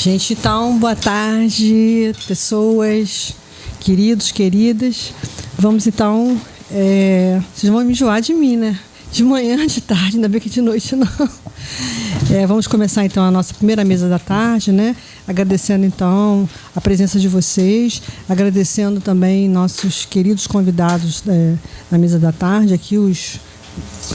Gente, então, boa tarde, pessoas, queridos, queridas. Vamos então, vocês vão me enjoar de mim, né? De manhã, de tarde, ainda bem que de noite não. Vamos começar então a nossa primeira mesa da tarde, né? Agradecendo então a presença de vocês, agradecendo também nossos queridos convidados da mesa da tarde, aqui os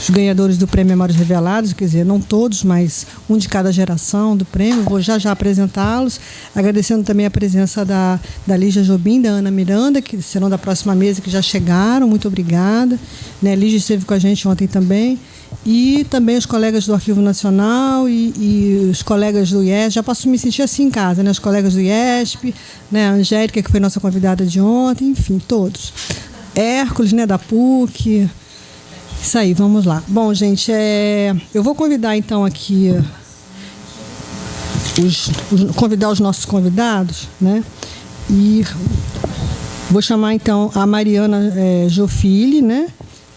ganhadores do Prêmio Memórias Reveladas, quer dizer, não todos, mas um de cada geração do prêmio. Vou já apresentá-los, agradecendo também a presença da Lígia Jobim, da Ana Miranda, que serão da próxima mesa, que já chegaram. Muito obrigada. Né? Lígia esteve com a gente ontem também. E também os colegas do Arquivo Nacional e os colegas do IESP. Já posso me sentir assim em casa, né? Os colegas do IESP, né? A Angélica, que foi nossa convidada de ontem, enfim, todos. Hércules, né? Da PUC. Isso aí, vamos lá. Bom, gente, eu vou convidar então aqui convidar os nossos convidados, né? E vou chamar então a Mariana Jofili, né?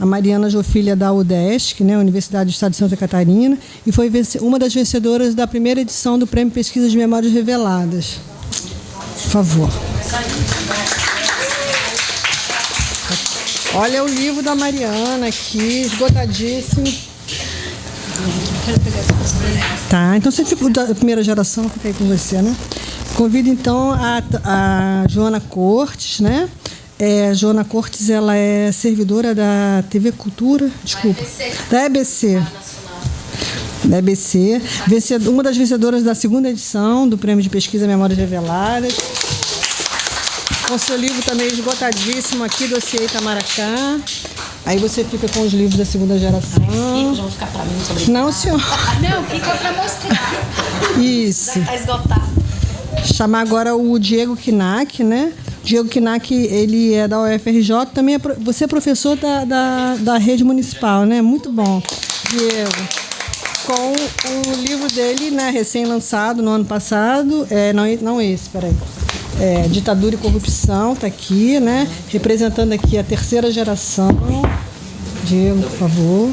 A Mariana Jofili é da UDESC, né? Universidade do Estado de Santa Catarina, e foi uma das vencedoras da primeira edição do Prêmio Pesquisa de Memórias Reveladas. Por favor. Olha o livro da Mariana aqui, esgotadíssimo. Tá, então você fica da primeira geração, fica aí com você, né? Convido então a Joana Cortes, né? Joana Cortes, ela é servidora da TV Cultura, desculpa, da EBC. Da EBC, uma das vencedoras da segunda edição do Prêmio de Pesquisa Memórias Reveladas. Com seu livro também esgotadíssimo aqui, Dossiê Itamaracá. Aí você fica com os livros da segunda geração. Vão ficar para mim sobre. Não, senhor. Não, fica para mostrar. Isso. Já está esgotado. Chamar agora o Diego Knack, né? Diego Knack, ele é da UFRJ, também você é professor da rede municipal, né? Muito bom, Diego. Com o livro dele, né, recém-lançado no ano passado, não esse, peraí. Ditadura e Corrupção, está aqui, né? Representando aqui a terceira geração. Diego, por favor.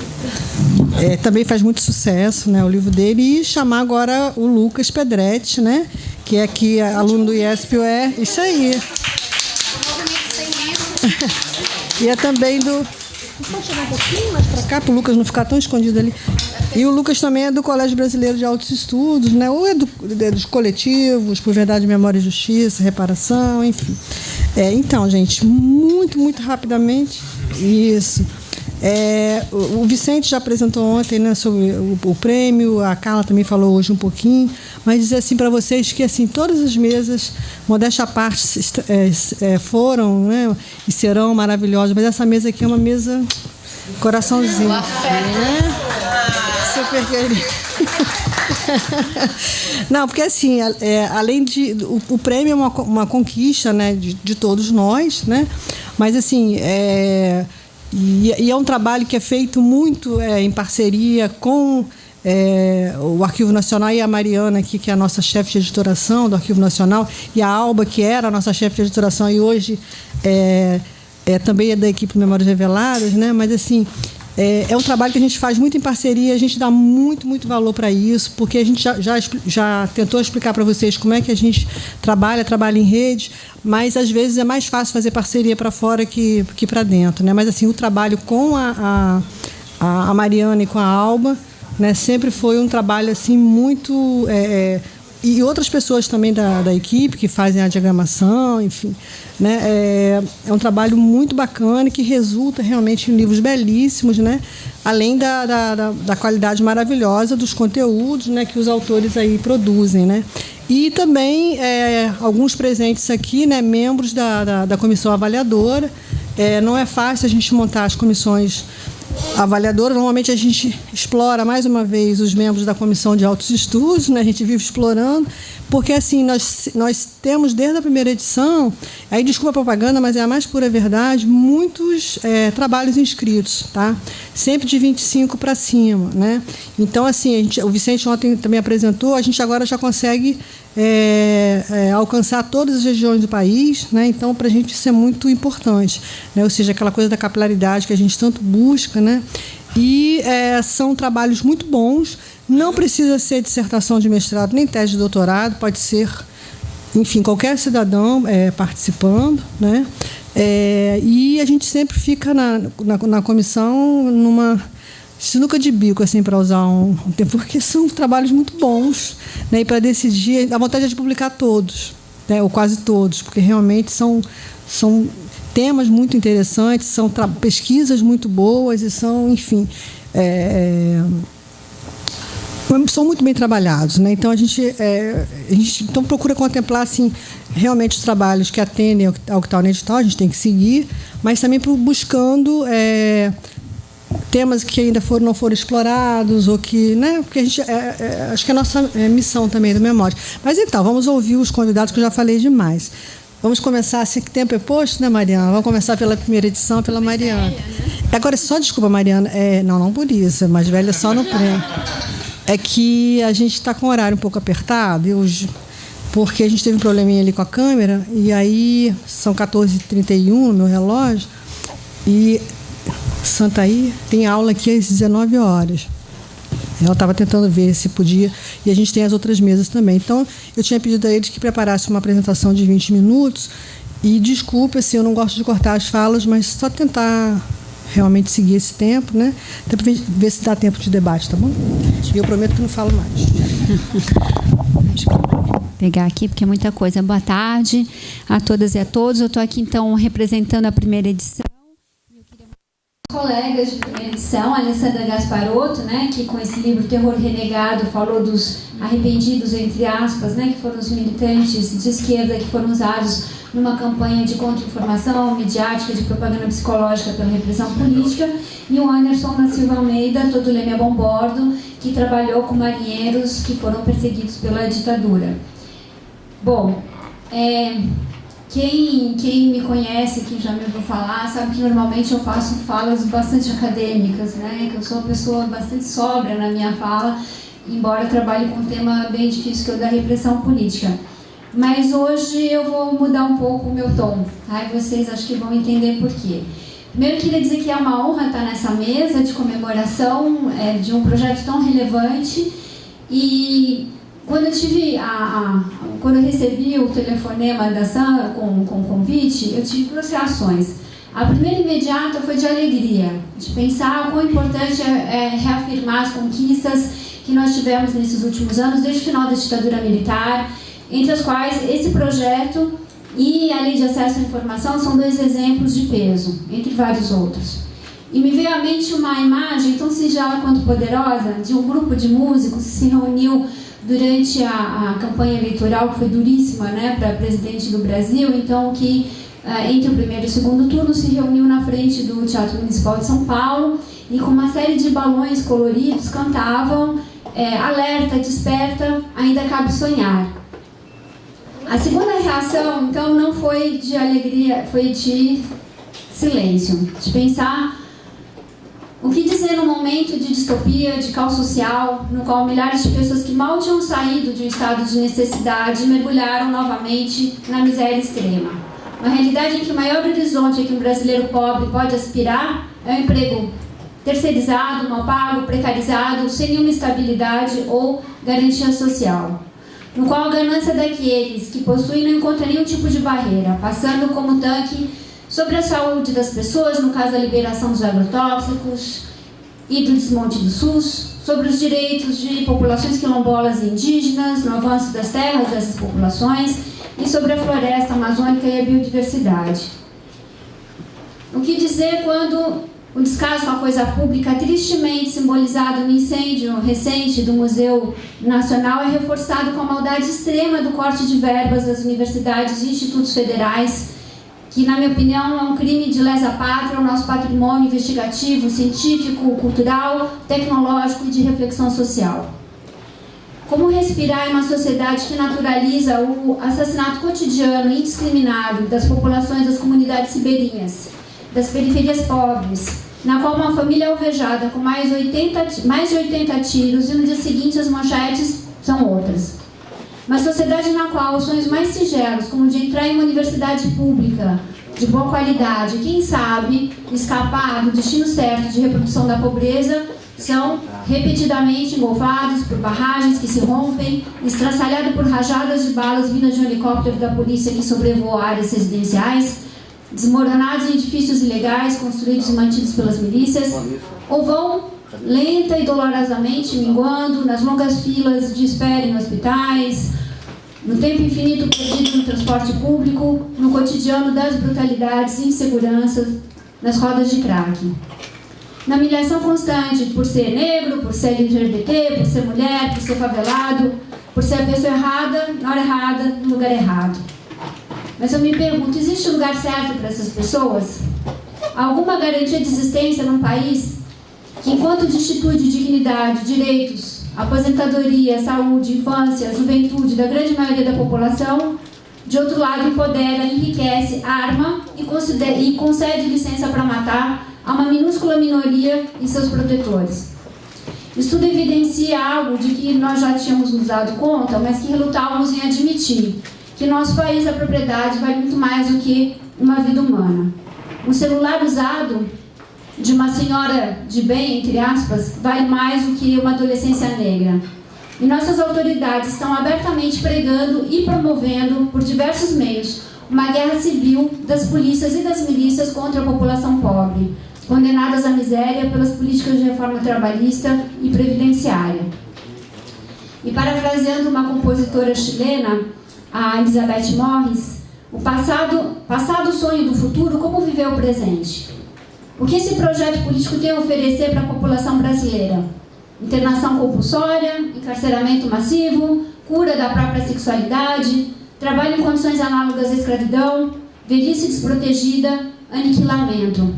Também faz muito sucesso, né, o livro dele. E chamar agora o Lucas Pedretti, né? Que é aqui aluno do IESP. Isso aí. E é também do... Pode chegar um pouquinho mais para cá, para o Lucas não ficar tão escondido ali. E o Lucas também é do Colégio Brasileiro de Altos Estudos, né? Ou dos coletivos, por Verdade, Memória e Justiça, Reparação, enfim. Então, gente, muito, muito rapidamente, isso. O Vicente já apresentou ontem, né, sobre o prêmio, a Carla também falou hoje um pouquinho, mas dizer assim para vocês que assim, todas as mesas, modéstia à parte, foram, né, e serão maravilhosas, mas essa mesa aqui é uma mesa coraçãozinho, né? Super querido. Não, porque assim, além de... O prêmio é uma conquista, né, de todos nós, né? Mas assim, e é um trabalho que é feito muito em parceria com o Arquivo Nacional e a Mariana aqui, que é a nossa chefe de editoração do Arquivo Nacional, e a Alba, que era a nossa chefe de editoração e hoje também é da equipe Memórias Reveladas, né? Mas assim, é um trabalho que a gente faz muito em parceria, a gente dá muito, muito valor para isso, porque a gente já tentou explicar para vocês como é que a gente trabalha em rede, mas às vezes é mais fácil fazer parceria para fora que para dentro, né? Mas assim, o trabalho com a Mariana e com a Alba, né, sempre foi um trabalho assim muito... e outras pessoas também da equipe que fazem a diagramação, enfim, né? É um trabalho muito bacana que resulta realmente em livros belíssimos, né? Além da qualidade maravilhosa dos conteúdos, né, que os autores aí produzem, né? E também alguns presentes aqui, né, membros da comissão avaliadora. Não é fácil a gente montar as comissões avaliadora. Normalmente a gente explora mais uma vez os membros da comissão de altos estudos, né? A gente vive explorando, porque assim nós temos desde a primeira edição, aí desculpa a propaganda, mas é a mais pura verdade, muitos trabalhos inscritos, tá? Sempre de 25 para cima, né? Então assim, o Vicente ontem também apresentou, a gente agora já consegue alcançar todas as regiões do país, né? Então para a gente isso é muito importante, né? Ou seja, aquela coisa da capilaridade que a gente tanto busca, né? E são trabalhos muito bons. Não precisa ser dissertação de mestrado nem tese de doutorado, pode ser, enfim, qualquer cidadão participando, né? E a gente sempre fica na comissão numa sinuca de bico, assim, para usar um tempo, porque são trabalhos muito bons, né? E para decidir, a vontade é de publicar todos, né? Ou quase todos, porque realmente são temas muito interessantes, são pesquisas muito boas e são, enfim, são muito bem trabalhados, né? Então a gente então procura contemplar assim realmente os trabalhos que atendem ao que está no edital, a gente tem que seguir, mas também buscando temas que ainda não foram explorados ou que, né? Porque a gente acho que é a nossa missão também do Memória. Mas então vamos ouvir os convidados que eu já falei demais. Vamos começar, assim, que tempo é posto, né, Mariana? Vamos começar pela primeira edição, pela Mariana. Velha, né? Agora, só desculpa, Mariana, não por isso, é mais velha só no prêmio. É que a gente está com o horário um pouco apertado, porque a gente teve um probleminha ali com a câmera, e aí são 14h31 no meu relógio, e Santaí tem aula aqui às 19 horas. Ela estava tentando ver se podia, e a gente tem as outras mesas também. Então, eu tinha pedido a eles que preparassem uma apresentação de 20 minutos, e desculpe, assim, eu não gosto de cortar as falas, mas só tentar realmente seguir esse tempo, né? Até para ver se dá tempo de debate, tá bom? E eu prometo que não falo mais. Vou pegar aqui, porque é muita coisa. Boa tarde a todas e a todos. Eu estou aqui, então, representando a primeira edição. Colegas de primeira edição, a Alessandra Gasparotto, né, que com esse livro Terror Renegado falou dos arrependidos, entre aspas, né, que foram os militantes de esquerda que foram usados numa campanha de contra-informação midiática, de propaganda psicológica pela repressão política, e o Anderson da Silva Almeida, todo leme a bom bordo, que trabalhou com marinheiros que foram perseguidos pela ditadura. Bom, quem me conhece, quem já me ouviu falar, sabe que normalmente eu faço falas bastante acadêmicas, né? Que eu sou uma pessoa bastante sóbria na minha fala, embora trabalhe com um tema bem difícil que é o da repressão política. Mas hoje eu vou mudar um pouco o meu tom, tá? E vocês acho que vão entender por quê. Primeiro, eu queria dizer que é uma honra estar nessa mesa de comemoração de um projeto tão relevante. E quando eu recebi o telefonema da Sam com o convite, eu tive duas reações. A primeira imediata foi de alegria, de pensar quão importante é reafirmar as conquistas que nós tivemos nesses últimos anos, desde o final da ditadura militar, entre as quais esse projeto e a Lei de Acesso à Informação são dois exemplos de peso, entre vários outros. E me veio à mente uma imagem tão singela quanto poderosa de um grupo de músicos que se reuniu durante a campanha eleitoral, que foi duríssima, né, para presidente do Brasil, então que entre o primeiro e o segundo turno se reuniu na frente do Teatro Municipal de São Paulo e com uma série de balões coloridos cantavam alerta, desperta, ainda cabe sonhar. A segunda reação, então, não foi de alegria, foi de silêncio, de pensar o que dizer num momento de distopia, de caos social, no qual milhares de pessoas que mal tinham saído de um estado de necessidade mergulharam novamente na miséria extrema. Uma realidade em que o maior horizonte a que um brasileiro pobre pode aspirar é um emprego terceirizado, mal pago, precarizado, sem nenhuma estabilidade ou garantia social. No qual a ganância daqueles que possuem não encontra nenhum tipo de barreira, passando como tanque sobre a saúde das pessoas, no caso da liberação dos agrotóxicos e do desmonte do SUS, sobre os direitos de populações quilombolas e indígenas, no avanço das terras dessas populações e sobre a floresta amazônica e a biodiversidade. O que dizer quando o descaso com a coisa pública, tristemente simbolizado no incêndio recente do Museu Nacional, é reforçado com a maldade extrema do corte de verbas das universidades e institutos federais, que, na minha opinião, é um crime de lesa pátria ao nosso patrimônio investigativo, científico, cultural, tecnológico e de reflexão social. Como respirar em uma sociedade que naturaliza o assassinato cotidiano e indiscriminado das populações das comunidades ribeirinhas, das periferias pobres, na qual uma família é alvejada com mais de 80 tiros e no dia seguinte as manchetes são outras. Uma sociedade na qual os sonhos mais singelos, como de entrar em uma universidade pública, de boa qualidade, quem sabe escapar do destino certo de reprodução da pobreza, são repetidamente engolfados por barragens que se rompem, estraçalhados por rajadas de balas vindas de um helicóptero da polícia que sobrevoa áreas residenciais, desmoronados em edifícios ilegais construídos e mantidos pelas milícias, ou vão lenta e dolorosamente minguando nas longas filas de espera em hospitais, no tempo infinito perdido no transporte público, no cotidiano das brutalidades e inseguranças nas rodas de crack. Na humilhação constante por ser negro, por ser LGBT, por ser mulher, por ser favelado, por ser a pessoa errada, na hora errada, no lugar errado. Mas eu me pergunto, existe um lugar certo para essas pessoas? Alguma garantia de existência num país que, enquanto destitui de dignidade, direitos, aposentadoria, saúde, infância, juventude da grande maioria da população, de outro lado empodera, enriquece, arma e concede licença para matar a uma minúscula minoria e seus protetores? O estudo evidencia algo de que nós já tínhamos nos dado conta, mas que relutávamos em admitir, que no nosso país a propriedade vale muito mais do que uma vida humana. Um celular usado de uma senhora de bem, entre aspas, vale mais do que uma adolescência negra. E nossas autoridades estão abertamente pregando e promovendo, por diversos meios, uma guerra civil das polícias e das milícias contra a população pobre, condenadas à miséria pelas políticas de reforma trabalhista e previdenciária. E parafraseando uma compositora chilena, a Elizabeth Morris, o passado sonho do futuro, como viver o presente? O que esse projeto político tem a oferecer para a população brasileira? Internação compulsória, encarceramento massivo, cura da própria sexualidade, trabalho em condições análogas à escravidão, velhice desprotegida, aniquilamento.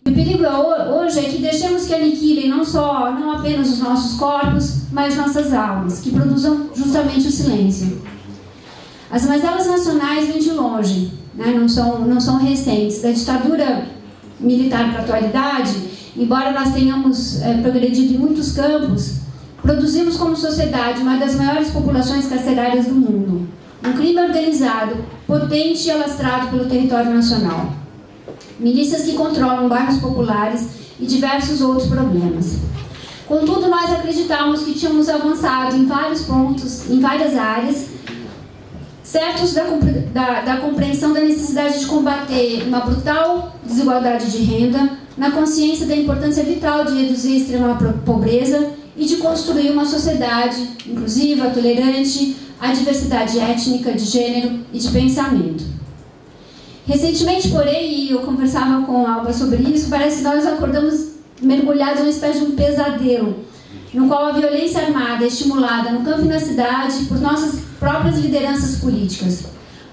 E o perigo hoje é que deixemos que aniquilem não apenas os nossos corpos, mas nossas almas, que produzam justamente o silêncio. As mazelas nacionais vêm de longe, né? não são recentes. Da ditadura militar para a atualidade, embora nós tenhamos progredido em muitos campos, produzimos como sociedade uma das maiores populações carcerárias do mundo. Um crime organizado, potente e alastrado pelo território nacional. Milícias que controlam bairros populares e diversos outros problemas. Contudo, nós acreditamos que tínhamos avançado em vários pontos, em várias áreas, certos da compreensão da necessidade de combater uma brutal desigualdade de renda, na consciência da importância vital de reduzir a extrema pobreza e de construir uma sociedade inclusiva, tolerante, à diversidade étnica, de gênero e de pensamento. Recentemente, porém, e eu conversava com a Alba sobre isso, parece que nós acordamos mergulhados em uma espécie de um pesadelo, no qual a violência armada é estimulada no campo e na cidade por nossas próprias lideranças políticas.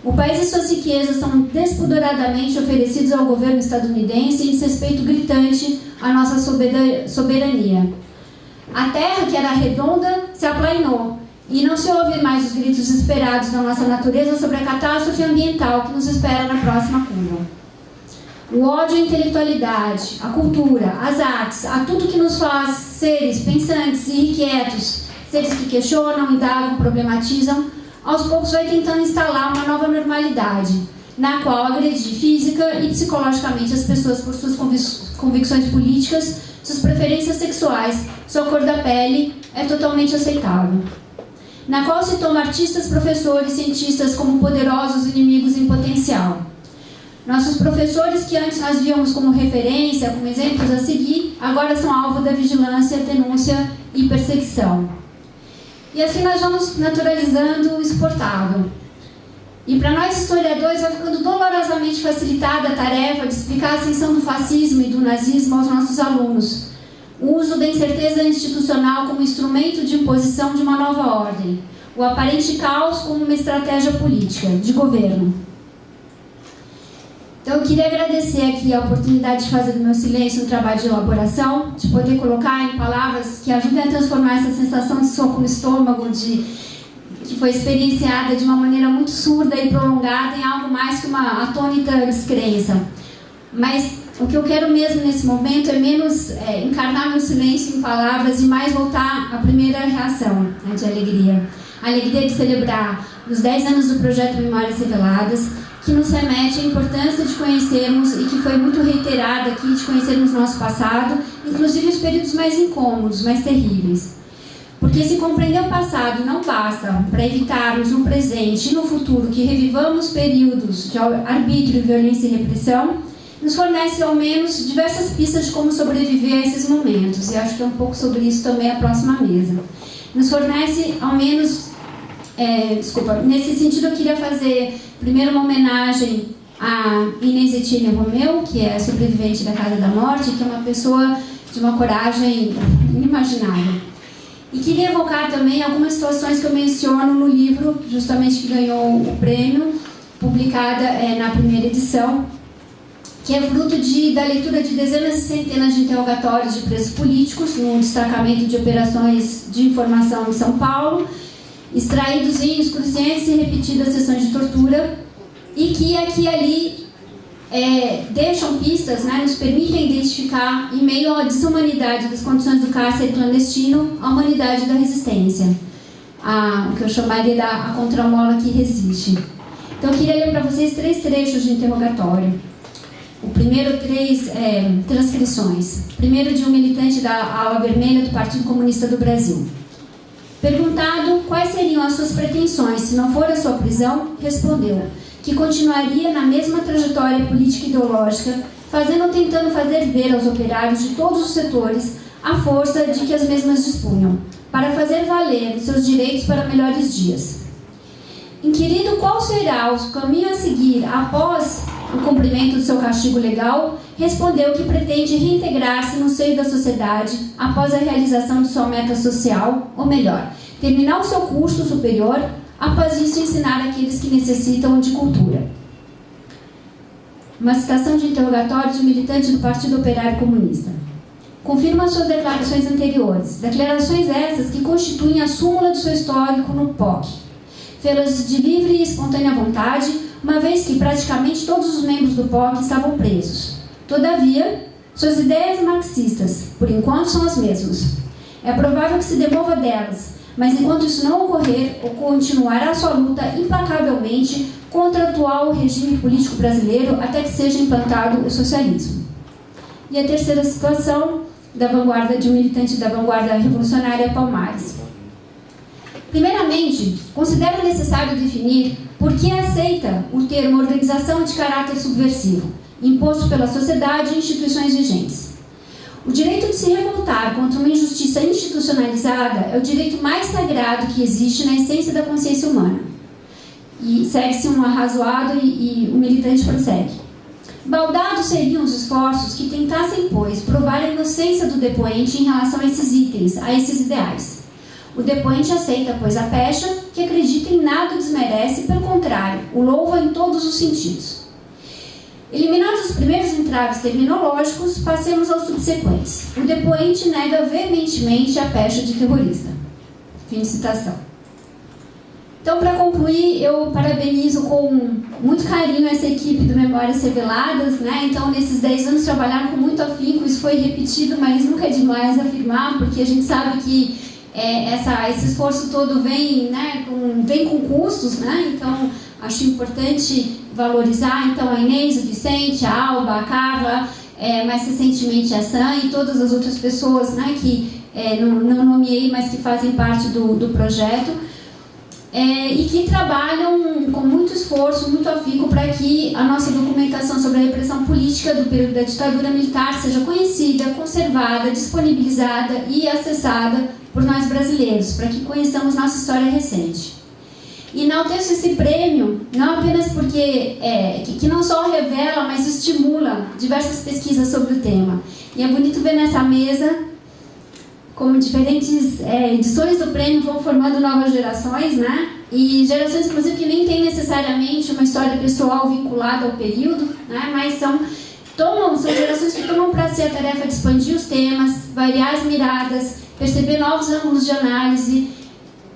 O país e suas riquezas são despudoradamente oferecidos ao governo estadunidense em desrespeito gritante à nossa soberania. A terra, que era redonda, se aplainou, e não se ouve mais os gritos desesperados da nossa natureza sobre a catástrofe ambiental que nos espera na próxima curva. O ódio à intelectualidade, à cultura, às artes, a tudo que nos faz seres pensantes e irrequietos, seres que questionam, indagam, problematizam, aos poucos vai tentando instalar uma nova normalidade, na qual agredir física e psicologicamente as pessoas por suas convicções políticas, suas preferências sexuais, sua cor da pele, é totalmente aceitável. Na qual se toma artistas, professores, cientistas como poderosos inimigos em potencial. Nossos professores, que antes nós víamos como referência, como exemplos a seguir, agora são alvo da vigilância, denúncia e perseguição. E assim nós vamos naturalizando o exportável. E para nós historiadores vai ficando dolorosamente facilitada a tarefa de explicar a ascensão do fascismo e do nazismo aos nossos alunos. O uso da incerteza institucional como instrumento de imposição de uma nova ordem. O aparente caos como uma estratégia política, de governo. Então eu queria agradecer aqui a oportunidade de fazer do meu silêncio um trabalho de elaboração, de poder colocar em palavras que ajudem a transformar essa sensação de soco no estômago, que foi experienciada de uma maneira muito surda e prolongada, em algo mais que uma atônita descrença. Mas o que eu quero mesmo nesse momento é menos encarnar meu silêncio em palavras e mais voltar à primeira reação, né, de alegria. A alegria de celebrar os 10 anos do projeto Memórias Reveladas, que nos remete à importância de conhecermos, e que foi muito reiterada aqui, de conhecermos nosso passado, inclusive os períodos mais incômodos, mais terríveis. Porque se compreender o passado não basta para evitarmos no presente e no futuro que revivamos períodos de arbítrio, violência e repressão, nos fornece ao menos diversas pistas de como sobreviver a esses momentos. E acho que é um pouco sobre isso também a próxima mesa. Nos fornece ao menos... nesse sentido eu queria fazer primeiro uma homenagem a Inês Etienne Romeu, que é sobrevivente da Casa da Morte, que é uma pessoa de uma coragem inimaginável. E queria evocar também algumas situações que eu menciono no livro, justamente que ganhou o prêmio, publicada na primeira edição, que é fruto da leitura de dezenas e centenas de interrogatórios de presos políticos no destacamento de operações de informação em São Paulo, extraídos em excruciantes e repetidas sessões de tortura, e que aqui e ali deixam pistas, nos permitem identificar, em meio à desumanidade das condições do cárcere clandestino, a humanidade da resistência, o que eu chamaria a contramola que resiste. Então eu queria ler para vocês 3 trechos de interrogatório. O primeiro, 3 transcrições. Primeiro, de um militante da ala vermelha do Partido Comunista do Brasil. Perguntado quais seriam as suas pretensões se não for a sua prisão, respondeu que continuaria na mesma trajetória política e ideológica, tentando fazer ver aos operários de todos os setores a força de que as mesmas dispunham, para fazer valer os seus direitos para melhores dias. Inquirido qual será o caminho a seguir após o cumprimento do seu castigo legal, respondeu que pretende reintegrar-se no seio da sociedade após a realização de sua meta social, ou melhor, terminar o seu curso superior, após isso ensinar aqueles que necessitam de cultura. Uma citação de interrogatório de um militante do Partido Operário Comunista. Confirma suas declarações anteriores, declarações essas que constituem a súmula do seu histórico no POC. Fê-las de livre e espontânea vontade, uma vez que praticamente todos os membros do POC estavam presos. Todavia, suas ideias marxistas, por enquanto, são as mesmas. É provável que se demova delas, mas enquanto isso não ocorrer, continuará sua luta implacavelmente contra o atual regime político brasileiro até que seja implantado o socialismo. E a terceira situação de um militante da vanguarda revolucionária, Palmares. Primeiramente, considero necessário definir por que aceita o termo organização de caráter subversivo, imposto pela sociedade e instituições vigentes. O direito de se revoltar contra uma injustiça institucionalizada é o direito mais sagrado que existe na essência da consciência humana. E segue-se um arrazoado e o militante prossegue. Baldados seriam os esforços que tentassem, pois, provar a inocência do depoente em relação a esses itens, a esses ideais. O depoente aceita, pois, a pecha, que acredita em nada o desmerece, pelo contrário, o louva em todos os sentidos. Eliminados os primeiros entraves terminológicos, passemos aos subsequentes. O depoente nega veementemente a pecha de terrorista. Fim de citação. Então, para concluir, eu parabenizo com muito carinho essa equipe do Memórias Reveladas, Então, nesses 10 anos trabalharam com muito afinco, isso foi repetido, mas nunca é demais afirmar, porque a gente sabe que esse esforço todo vem com custos, Então, acho importante valorizar, então, a Inês, o Vicente, a Alba, a Carla, mais recentemente a Sam e todas as outras pessoas, que não nomeei, mas que fazem parte do projeto, e que trabalham com muito esforço, muito afinco, para que a nossa documentação sobre a repressão política do período da ditadura militar seja conhecida, conservada, disponibilizada e acessada por nós brasileiros, para que conheçamos nossa história recente. E enalteço esse prêmio, não apenas porque que não só revela, mas estimula diversas pesquisas sobre o tema. E é bonito ver nessa mesa como diferentes edições do prêmio vão formando novas gerações, E gerações, inclusive, que nem têm necessariamente uma história pessoal vinculada ao período, Mas são gerações que tomam para si a tarefa de expandir os temas, variar as miradas, perceber novos ângulos de análise,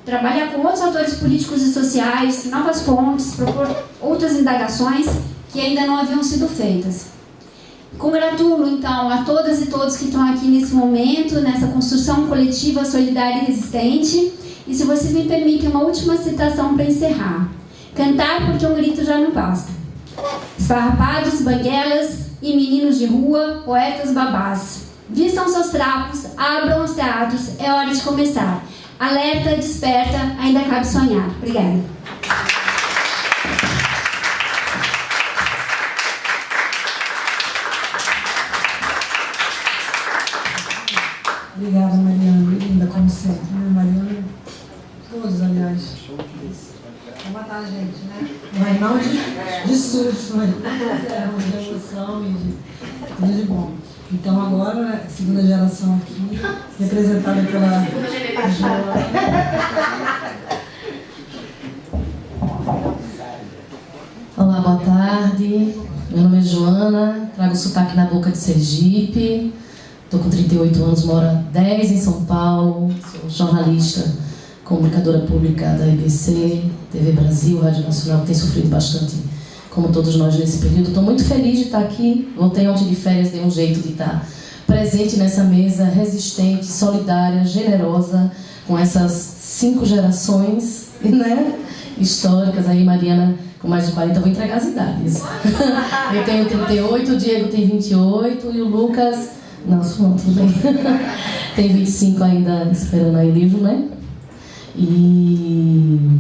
trabalhar com outros atores políticos e sociais, novas fontes, propor outras indagações que ainda não haviam sido feitas. Congratulo, então, a todas e todos que estão aqui nesse momento, nessa construção coletiva, solidária e resistente. E se vocês me permitem, uma última citação para encerrar. Cantar porque um grito já não basta. Esfarrapados, banguelas e meninos de rua, poetas babás. Vistam seus trapos, abram os teatros, é hora de começar. Alerta, desperta, ainda cabe sonhar. Obrigada. Obrigada, Mariana. Linda, como sempre, né, Mariana? Todos, aliás. Vai matar a gente, né? Mas não de susto, mas de emoção e de tudo de bom. Então, agora, segunda geração aqui, representada pela Olá, boa tarde. Meu nome é Joana, trago sotaque na boca de Sergipe. Estou com 38 anos, moro há 10 em São Paulo. Sou jornalista, comunicadora pública da EBC, TV Brasil, Rádio Nacional, que tem sofrido bastante, como todos nós nesse período. Estou muito feliz de estar aqui. Voltei ontem de férias, dei um jeito de estar presente nessa mesa, resistente, solidária, generosa, com essas 5 gerações, né, históricas. Aí, Mariana, com mais de 40, eu vou entregar as idades. Eu tenho 38, o Diego tem 28 e o Lucas... Nossa, não, tudo bem. Tem 25 ainda esperando aí livro, né? E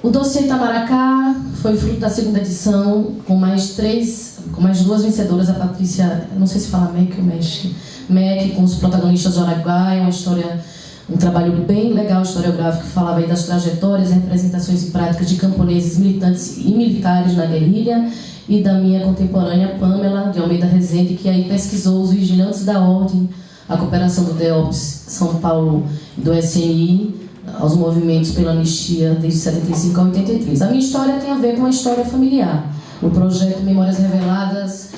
o dossiê Itamaracá foi fruto da segunda edição, com mais 2 vencedoras, a Patrícia, eu não sei se fala Mac ou Mesh, Mac, com os protagonistas de Araguaia, uma história, um trabalho bem legal historiográfico, que falava aí das trajetórias, representações e práticas de camponeses, militantes e militares na guerrilha, e da minha contemporânea Pamela de Almeida Rezende, que aí pesquisou os vigilantes da ordem, a cooperação do DEOPS São Paulo e do SNI, aos movimentos pela anistia desde 75 a 83. A minha história tem a ver com uma história familiar. O projeto Memórias Reveladas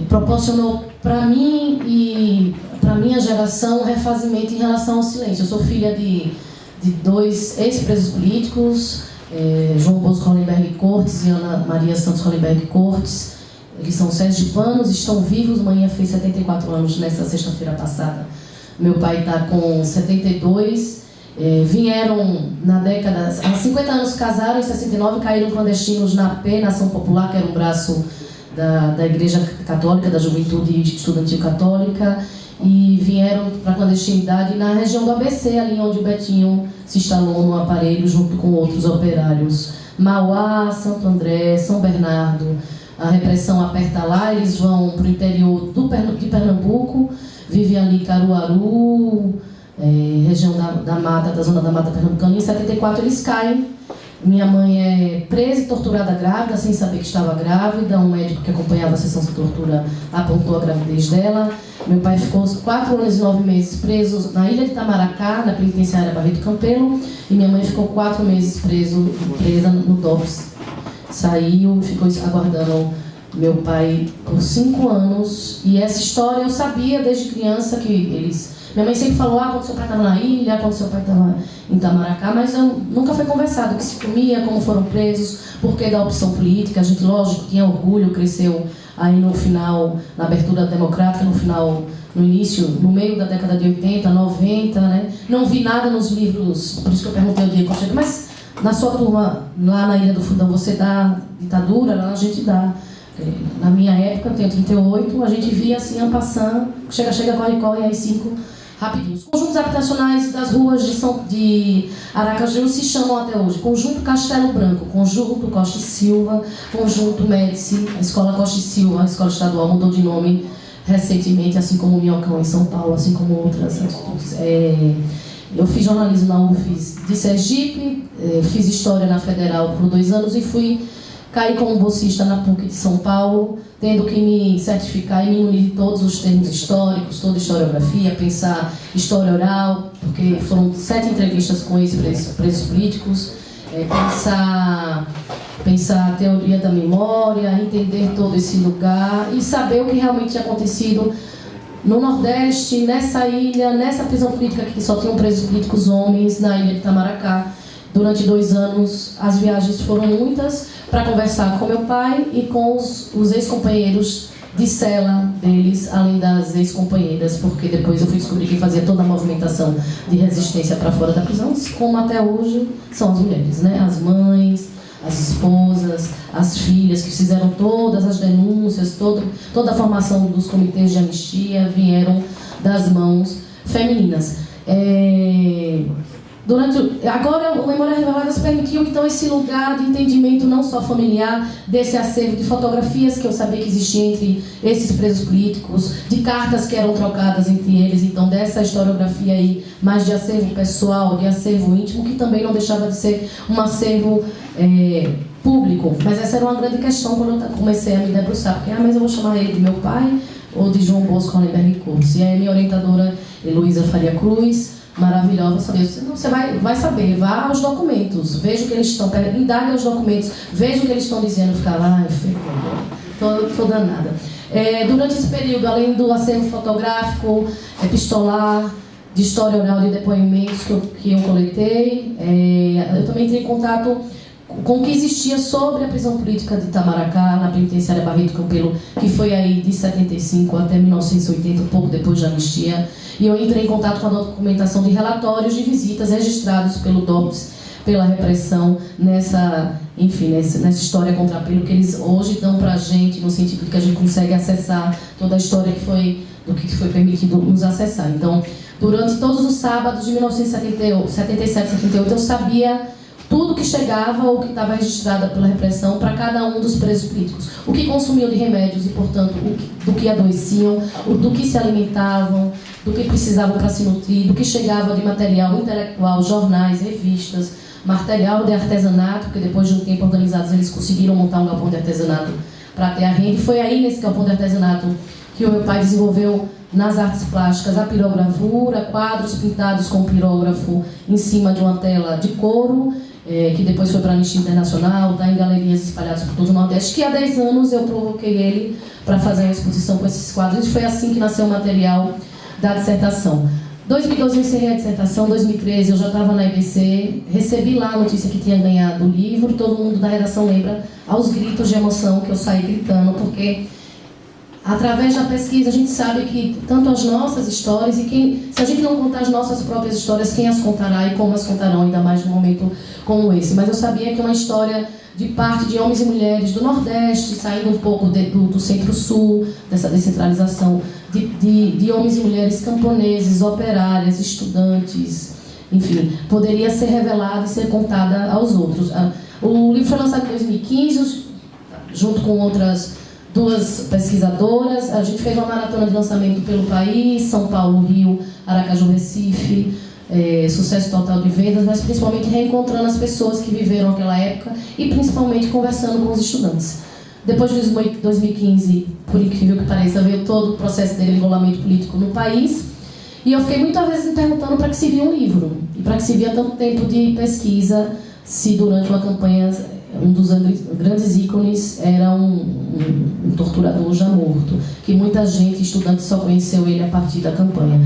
proporcionou para mim e para minha geração um refazimento em relação ao silêncio. Eu sou filha de 2 ex-presos políticos, João Bosco Hollenberg Cortes e Ana Maria Santos Hollenberg Cortes. Eles são sergipanos, estão vivos. Manhã fez 74 anos nessa sexta-feira passada. Meu pai está com 72. Vieram na década... Há 50 anos casaram, em 69 caíram clandestinos na P, Nação Popular, que era um braço da Igreja Católica, da Juventude Estudantil Católica, e vieram para a clandestinidade na região do ABC, ali onde o Betinho se instalou no aparelho junto com outros operários. Mauá, Santo André, São Bernardo, a repressão aperta lá, eles vão para o interior de Pernambuco, vivem ali Caruaru, região da mata, da zona da mata pernambucana. Em 74 eles caem. Minha mãe é presa e torturada grávida, sem saber que estava grávida. Um médico que acompanhava a sessão de tortura apontou a gravidez dela. Meu pai ficou 4 anos e 9 meses preso na ilha de Itamaracá, na penitenciária Barreto Campelo, e minha mãe ficou 4 meses presa no DOPS. Saiu, ficou aguardando meu pai por 5 anos. E essa história eu sabia desde criança que eles... Minha mãe sempre falou, quando seu pai estava na ilha, quando seu pai estava em Itamaracá, mas nunca foi conversado o que se comia, como foram presos, por que da opção política. A gente, lógico, tinha orgulho, cresceu aí no final, na abertura democrática, no início, no meio da década de 80, 90, né? Não vi nada nos livros, por isso que eu perguntei ao Diego, mas na sua turma, lá na Ilha do Fundão, você dá ditadura? Lá a gente dá. Na minha época, eu tenho 38, a gente via assim, en passant, chega, corre, aí 5 rapidinho. Os conjuntos habitacionais das ruas de Aracaju se chamam até hoje Conjunto Castelo Branco, Conjunto Costa e Silva, Conjunto Médici, a Escola Costa e Silva, a escola estadual mudou de nome recentemente, assim como o Minhocão em São Paulo, assim como outras atitudes. Eu fiz jornalismo na UFES de Sergipe, fiz história na Federal por 2 anos e caí como bolsista na PUC de São Paulo, tendo que me certificar e me unir de todos os termos históricos, toda historiografia, pensar história oral, porque foram 7 entrevistas com ex-presos políticos, pensar a teoria da memória, entender todo esse lugar e saber o que realmente tinha acontecido no Nordeste, nessa ilha, nessa prisão política que só tinham presos políticos homens, na ilha de Itamaracá. Durante 2 anos, as viagens foram muitas para conversar com meu pai e com os ex-companheiros de cela deles, além das ex-companheiras, porque depois eu fui descobrir que fazia toda a movimentação de resistência para fora da prisão, como até hoje são as mulheres, né? As mães, as esposas, as filhas, que fizeram todas as denúncias, toda a formação dos comitês de anistia vieram das mãos femininas. Agora, o Memórias Reveladas permitiu, então, esse lugar de entendimento não só familiar, desse acervo de fotografias que eu sabia que existia entre esses presos políticos, de cartas que eram trocadas entre eles, então, dessa historiografia aí, mais de acervo pessoal, de acervo íntimo, que também não deixava de ser um acervo público. Mas essa era uma grande questão quando eu comecei a me debruçar, porque, mas eu vou chamar ele de meu pai ou de João Bosco Hollenberg Curso. E aí, minha orientadora, Heloísa Faria Cruz, maravilhosa, sabia. Você vai saber, vá aos documentos, veja o que eles estão, indague aos documentos, veja o que eles estão dizendo, fica lá, tô danada. Durante esse período, além do acervo fotográfico, epistolar, de história oral de depoimentos que eu coletei, eu também entrei em contato com o que existia sobre a prisão política de Itamaracá, na penitenciária Barreto Campelo, que foi aí de 75 até 1980, um pouco depois da anistia. E eu entrei em contato com a documentação de relatórios de visitas registrados pelo DOPS, pela repressão, nessa história contra Pelo, que eles hoje dão para a gente, no sentido de que a gente consegue acessar toda a história do que foi permitido nos acessar. Então, durante todos os sábados de 1977, 78, eu sabia tudo que chegava ou que estava registrado pela repressão para cada um dos presos políticos. O que consumiam de remédios e, portanto, do que adoeciam, do que se alimentavam, do que precisavam para se nutrir, do que chegava de material intelectual, jornais, revistas, material de artesanato, porque depois de um tempo organizados eles conseguiram montar um galpão de artesanato para ter a renda. E foi aí, nesse galpão de artesanato, que o meu pai desenvolveu nas artes plásticas a pirografura, quadros pintados com pirógrafo em cima de uma tela de couro, que depois foi para a Anistia Internacional, está em galerias espalhadas por todo o Nordeste, que há 10 anos eu provoquei ele para fazer uma exposição com esses quadros, e foi assim que nasceu o material da dissertação. 2012 eu encerrei a dissertação, 2013 eu já estava na IBC, recebi lá a notícia que tinha ganhado o livro, todo mundo da redação lembra, aos gritos de emoção que eu saí gritando, porque através da pesquisa a gente sabe que tanto as nossas histórias se a gente não contar as nossas próprias histórias, quem as contará e como as contarão, ainda mais num momento como esse. Mas eu sabia que é uma história de parte de homens e mulheres do Nordeste, saindo um pouco do Centro-Sul, dessa descentralização, de homens e mulheres camponeses, operárias, estudantes, enfim, poderia ser revelada e ser contada aos outros. O livro foi lançado em 2015, junto com outras 2 pesquisadoras. A gente fez uma maratona de lançamento pelo país, São Paulo, Rio, Aracaju, Recife, sucesso total de vendas, mas principalmente reencontrando as pessoas que viveram aquela época e principalmente conversando com os estudantes. Depois de 2015, por incrível que pareça, veio todo o processo de engolamento político no país, e eu fiquei muitas vezes me perguntando para que servia um livro, e para que servia tanto tempo de pesquisa, se durante uma campanha um dos grandes ícones era um torturador já morto, que muita gente, estudante, só conheceu ele a partir da campanha.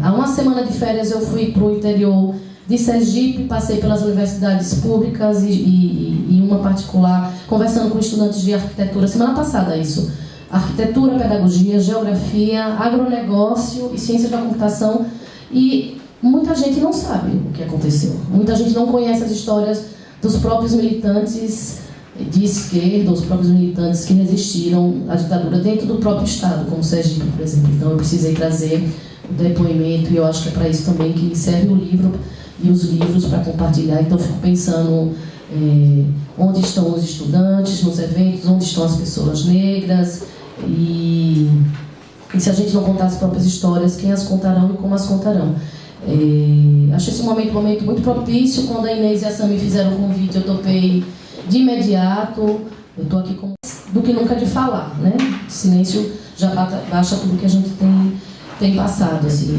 Há uma semana de férias eu fui para o interior de Sergipe, passei pelas universidades públicas e uma particular, conversando com estudantes de arquitetura, semana passada isso, arquitetura, pedagogia, geografia, agronegócio e ciência da computação, e muita gente não sabe o que aconteceu, muita gente não conhece as histórias dos próprios militantes de esquerda, os próprios militantes que resistiram à ditadura dentro do próprio Estado, como Sergipe, por exemplo. Então eu precisei trazer o depoimento, e eu acho que é para isso também que serve o livro e os livros para compartilhar. Então eu fico pensando onde estão os estudantes nos eventos, onde estão as pessoas negras, e se a gente não contar as próprias histórias, quem as contarão e como as contarão. Acho esse momento muito propício. Quando a Inês e a Sami fizeram o convite, eu topei de imediato. Eu estou aqui do que nunca de falar, né? Silêncio já baixa tudo que a gente tem passado, assim.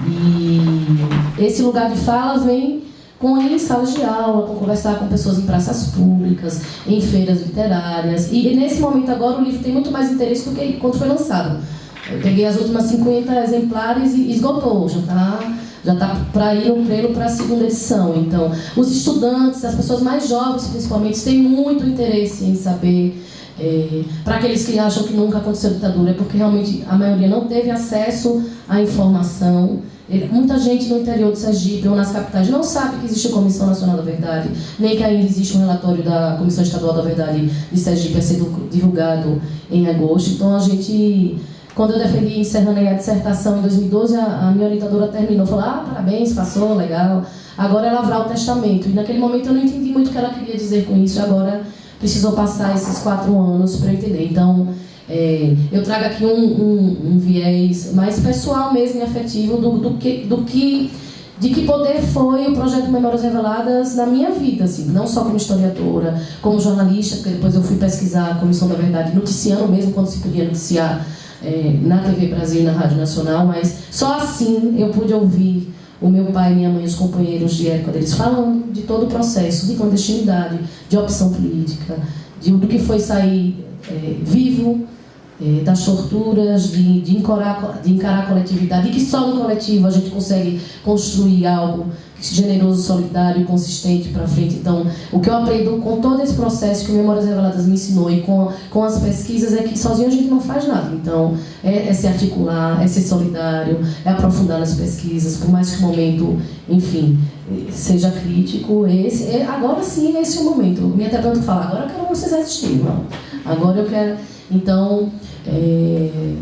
E esse lugar de fala vem em salas de aula, com conversar com pessoas em praças públicas, em feiras literárias. E nesse momento agora o livro tem muito mais interesse do que quando foi lançado. Eu peguei as últimas 50 exemplares e esgotou, já tá para ir o prelo para a segunda edição. Então, os estudantes, as pessoas mais jovens principalmente, têm muito interesse em saber. Para aqueles que acham que nunca aconteceu ditadura, é porque realmente a maioria não teve acesso à informação Muita gente no interior de Sergipe ou nas capitais não sabe que existe a Comissão Nacional da Verdade, nem que ainda existe um relatório da Comissão Estadual da Verdade de Sergipe a ser divulgado em agosto. Então, a gente, quando eu defendi encerrando a dissertação em 2012, a minha orientadora terminou, falou: parabéns, passou, legal. Agora é lavrar o testamento. E naquele momento eu não entendi muito o que ela queria dizer com isso, agora precisou passar esses 4 anos para eu entender. Então, eu trago aqui um viés mais pessoal mesmo e afetivo de que poder foi o projeto Memórias Reveladas na minha vida, assim, não só como historiadora, como jornalista, porque depois eu fui pesquisar a Comissão da Verdade, noticiando mesmo quando se podia noticiar na TV Brasil e na Rádio Nacional, mas só assim eu pude ouvir o meu pai, minha mãe, os companheiros de época deles falando de todo o processo de clandestinidade, de opção política, do que foi sair vivo, das torturas, de encarar a coletividade, e que só no coletivo a gente consegue construir algo generoso, solidário e consistente para frente. Então, o que eu aprendo com todo esse processo que o Memórias Reveladas me ensinou e com as pesquisas é que sozinho a gente não faz nada. Então, é se articular, é ser solidário, é aprofundar nas pesquisas, por mais que o momento, enfim, seja crítico. Agora sim, esse é o momento. Minha terapeuta fala: agora eu quero vocês assistirem, não. Agora eu quero... Então,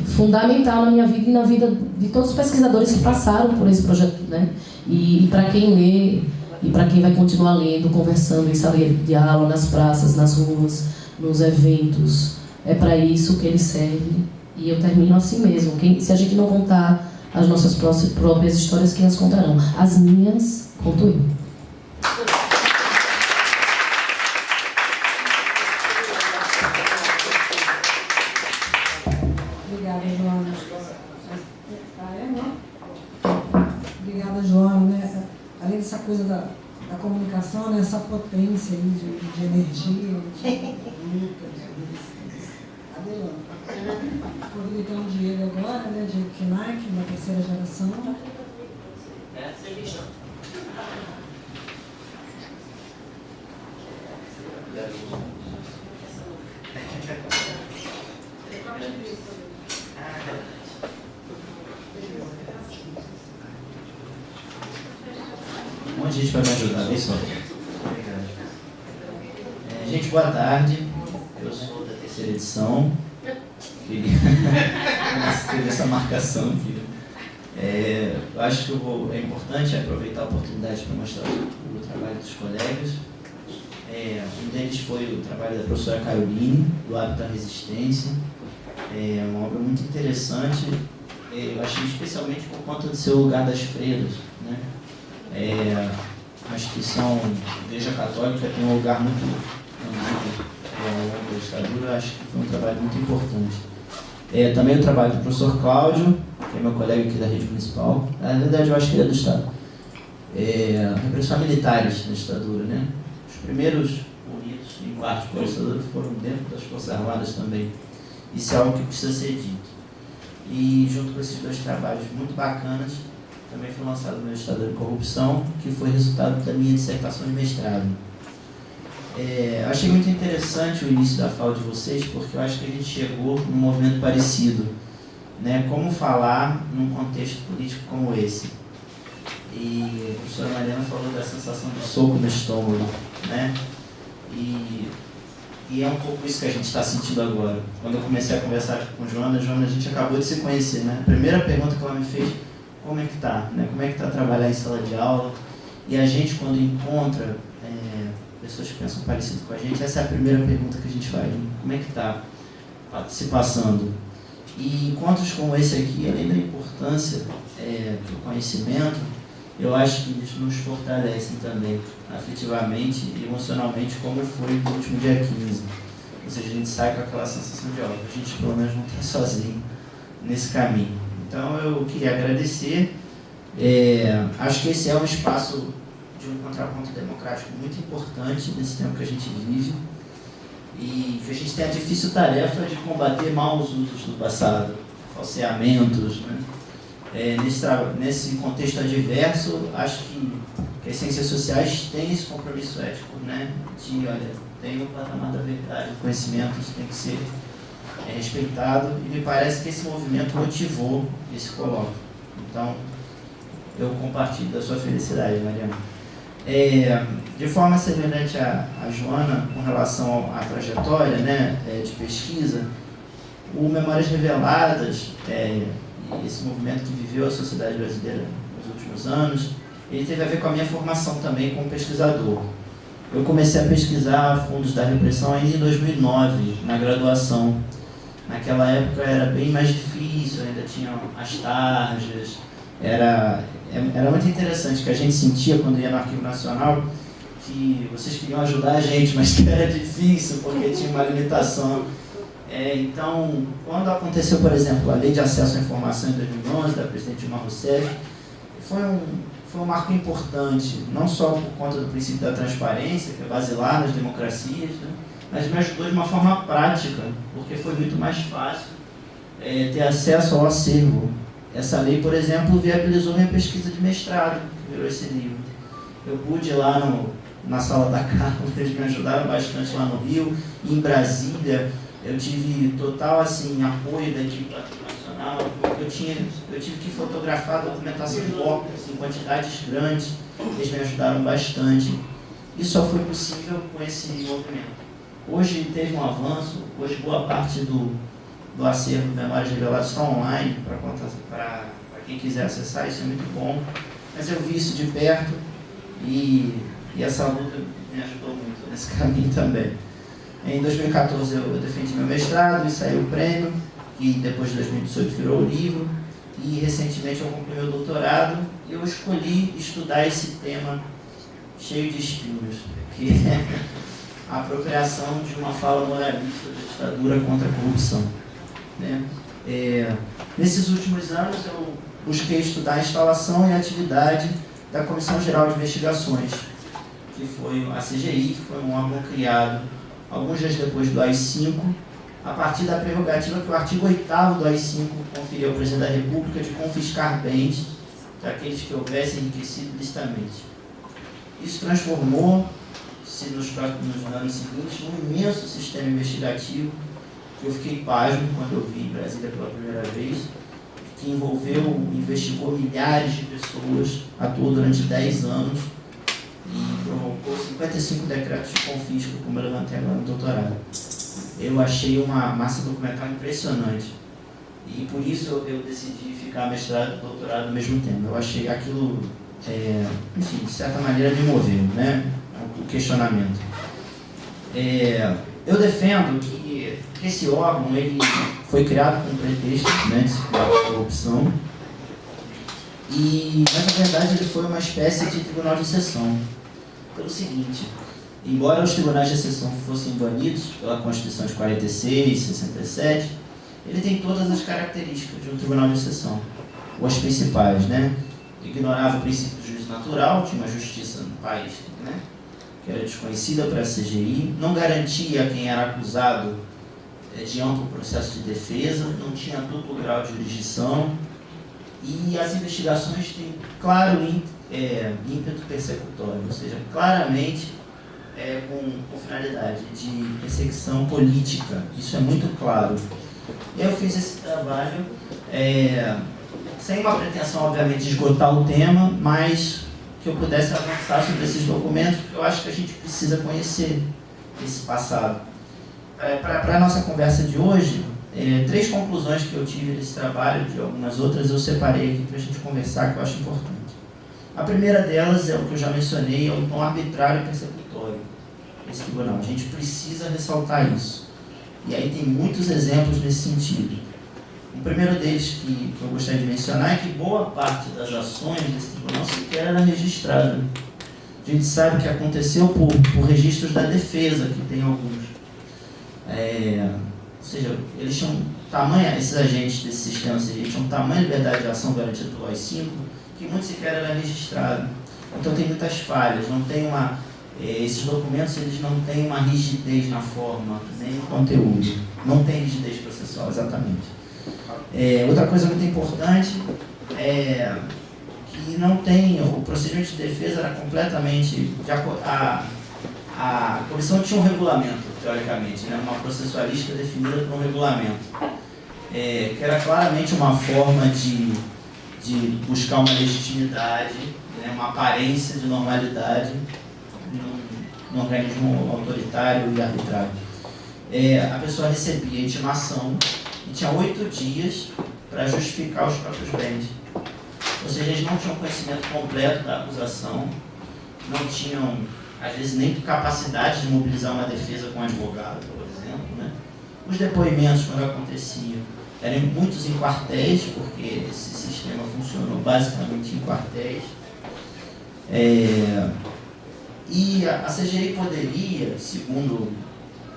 fundamental na minha vida e na vida de todos os pesquisadores que passaram por esse projeto, né? E para quem lê, e para quem vai continuar lendo, conversando em sala de aula, nas praças, nas ruas, nos eventos, é para isso que ele serve. E eu termino assim mesmo: se a gente não contar as nossas próprias histórias, quem as contarão? As minhas, conto eu. Obrigada, Joana. Né? Além dessa coisa da comunicação, né? Essa potência aí de energia, de luta, Adelante. Convido então o Diego agora, né? Diego Knaik, da terceira geração. Um monte de gente vai me ajudar, bem só. Obrigado. Gente, boa tarde. Eu sou da terceira edição. Teve essa marcação aqui. Eu acho que é importante aproveitar a oportunidade para mostrar o trabalho dos colegas. Um deles foi o trabalho da professora Caroline, do Hábito à Resistência. É uma obra muito interessante. Eu achei especialmente por conta do seu lugar das freiras, né? A instituição Igreja Católica tem um lugar muito ao longo da ditadura. Eu acho que foi um trabalho muito importante. Também o trabalho do professor Cláudio, que é meu colega aqui da rede municipal. Na verdade, eu acho que ele é do Estado. Repressões militares na ditadura, né? Os primeiros unidos em quartos com a ditadura foram dentro das Forças Armadas também. Isso é algo que precisa ser dito. E junto com esses 2 trabalhos muito bacanas, também foi lançado o meu Estado de Corrupção, que foi resultado da minha dissertação de mestrado. Achei muito interessante o início da fala de vocês, porque eu acho que a gente chegou num movimento parecido, né? Como falar num contexto político como esse. E a professora Mariana falou da sensação de soco no estômago, né? E é um pouco isso que a gente está sentindo agora. Quando eu comecei a conversar com Joana, a gente acabou de se conhecer, né? A primeira pergunta que ela me fez: como é que tá, né? Como é que tá trabalhar em sala de aula? E a gente, quando encontra pessoas que pensam parecido com a gente, essa é a primeira pergunta que a gente faz, né? Como é que tá se passando? E encontros como esse aqui, além da importância do conhecimento, eu acho que eles nos fortalecem também, afetivamente e emocionalmente, como foi no último dia 15. Ou seja, a gente sai com aquela sensação de: a gente pelo menos não está sozinho nesse caminho. Então eu queria agradecer. Acho que esse é um espaço de um contraponto democrático muito importante nesse tempo que a gente vive, e que a gente tem a difícil tarefa de combater maus usos do passado, falseamentos, né? Nesse contexto adverso, acho que as ciências sociais têm esse compromisso ético, né? Tem o patamar da verdade, o conhecimento, isso tem que ser respeitado, e me parece que esse movimento motivou esse colóquio. Então, eu compartilho da sua felicidade, Mariana. De forma semelhante a Joana, com relação à trajetória, né, de pesquisa, o Memórias Reveladas, esse movimento que viveu a sociedade brasileira nos últimos anos, ele teve a ver com a minha formação também como pesquisador. Eu comecei a pesquisar fundos da repressão ainda em 2009, na graduação. Naquela época era bem mais difícil, ainda tinha as tarjas. Era muito interessante, que a gente sentia quando ia no Arquivo Nacional que vocês queriam ajudar a gente, mas que era difícil porque tinha uma limitação. Então, quando aconteceu, por exemplo, a Lei de Acesso à Informação em 2011, da presidente Dilma Rousseff, foi um marco importante, não só por conta do princípio da transparência, que é basilar nas democracias, né, mas me ajudou de uma forma prática, porque foi muito mais fácil ter acesso ao acervo. Essa lei, por exemplo, viabilizou minha pesquisa de mestrado, que virou esse livro. Eu pude ir lá na sala da Carla, eles me ajudaram bastante lá no Rio, e em Brasília. Eu tive total apoio da equipe nacional, porque eu tive que fotografar a documentação de blocos em quantidades grandes, eles me ajudaram bastante. Isso só foi possível com esse movimento. Hoje teve um avanço, hoje boa parte do acervo de Memórias Reveladas está online, para quem quiser acessar, isso é muito bom. Mas eu vi isso de perto e essa luta me ajudou muito nesse caminho também. Em 2014 eu defendi meu mestrado e saiu o prêmio, que depois de 2018 virou o livro, e recentemente eu concluí meu doutorado e eu escolhi estudar esse tema cheio de espinhos, que é a apropriação de uma fala moralista da ditadura contra a corrupção. Né? Nesses últimos anos eu busquei estudar a instalação e a atividade da Comissão Geral de Investigações, que foi a CGI, que foi um órgão criado alguns dias depois do AI-5, a partir da prerrogativa que o artigo 8º do AI-5 conferia ao Presidente da República de confiscar bens daqueles que houvessem enriquecido ilicitamente. Isso transformou-se nos anos seguintes num imenso sistema investigativo, que eu fiquei pasmo quando eu vi em Brasília pela primeira vez, que investigou milhares de pessoas, atuou durante 10 anos, e provocou 55 decretos de confisco, como eu levantei agora no doutorado. Eu achei uma massa documental impressionante. E por isso eu decidi ficar mestrado e doutorado no mesmo tempo. Eu achei aquilo, enfim, de certa maneira me moveu, né? O questionamento. Eu defendo que esse órgão ele foi criado com pretexto, né, de corrupção, mas na verdade ele foi uma espécie de tribunal de exceção. Pelo seguinte, embora os tribunais de exceção fossem banidos pela Constituição de 46, 67, ele tem todas as características de um tribunal de exceção, ou as principais, né? Ignorava o princípio do juízo natural, tinha uma justiça no país, né, que era desconhecida para a CGI, não garantia a quem era acusado de amplo processo de defesa, não tinha duplo grau de jurisdição, e as investigações têm claro ímpeto persecutório, ou seja, claramente com finalidade de perseguição política. Isso é muito claro. Eu fiz esse trabalho sem uma pretensão, obviamente, de esgotar o tema, mas que eu pudesse avançar sobre esses documentos, porque eu acho que a gente precisa conhecer esse passado. Para a nossa conversa de hoje, 3 conclusões que eu tive desse trabalho, de algumas outras eu separei aqui para a gente conversar, que eu acho importante. A primeira delas é o que eu já mencionei, é o tom arbitrário e persecutório desse tribunal. A gente precisa ressaltar isso. E aí tem muitos exemplos nesse sentido. O primeiro deles que eu gostaria de mencionar é que boa parte das ações desse tribunal sequer era registrada. A gente sabe que aconteceu por registros da defesa, que tem alguns. Ou seja, eles tinham tamanho, esses agentes desse sistema tinham tamanho de liberdade de ação garantida pelo AI-5, que muito sequer era registrado. Então tem muitas falhas, não tem esses documentos eles não têm uma rigidez na forma, nem no conteúdo. Não tem rigidez processual, exatamente. Outra coisa muito importante é que não tem, o procedimento de defesa era completamente, a comissão tinha um regulamento, teoricamente, né, uma processualística definida por um regulamento, que era claramente uma forma de de buscar uma legitimidade, né, uma aparência de normalidade num organismo autoritário e arbitrário. A pessoa recebia intimação e tinha 8 dias para justificar os próprios bens. Ou seja, eles não tinham conhecimento completo da acusação, não tinham, às vezes, nem capacidade de mobilizar uma defesa com um advogado, por exemplo, né? Os depoimentos, quando aconteciam, eram muitos em quartéis, porque esse sistema funcionou basicamente em quartéis. E a CGI poderia, segundo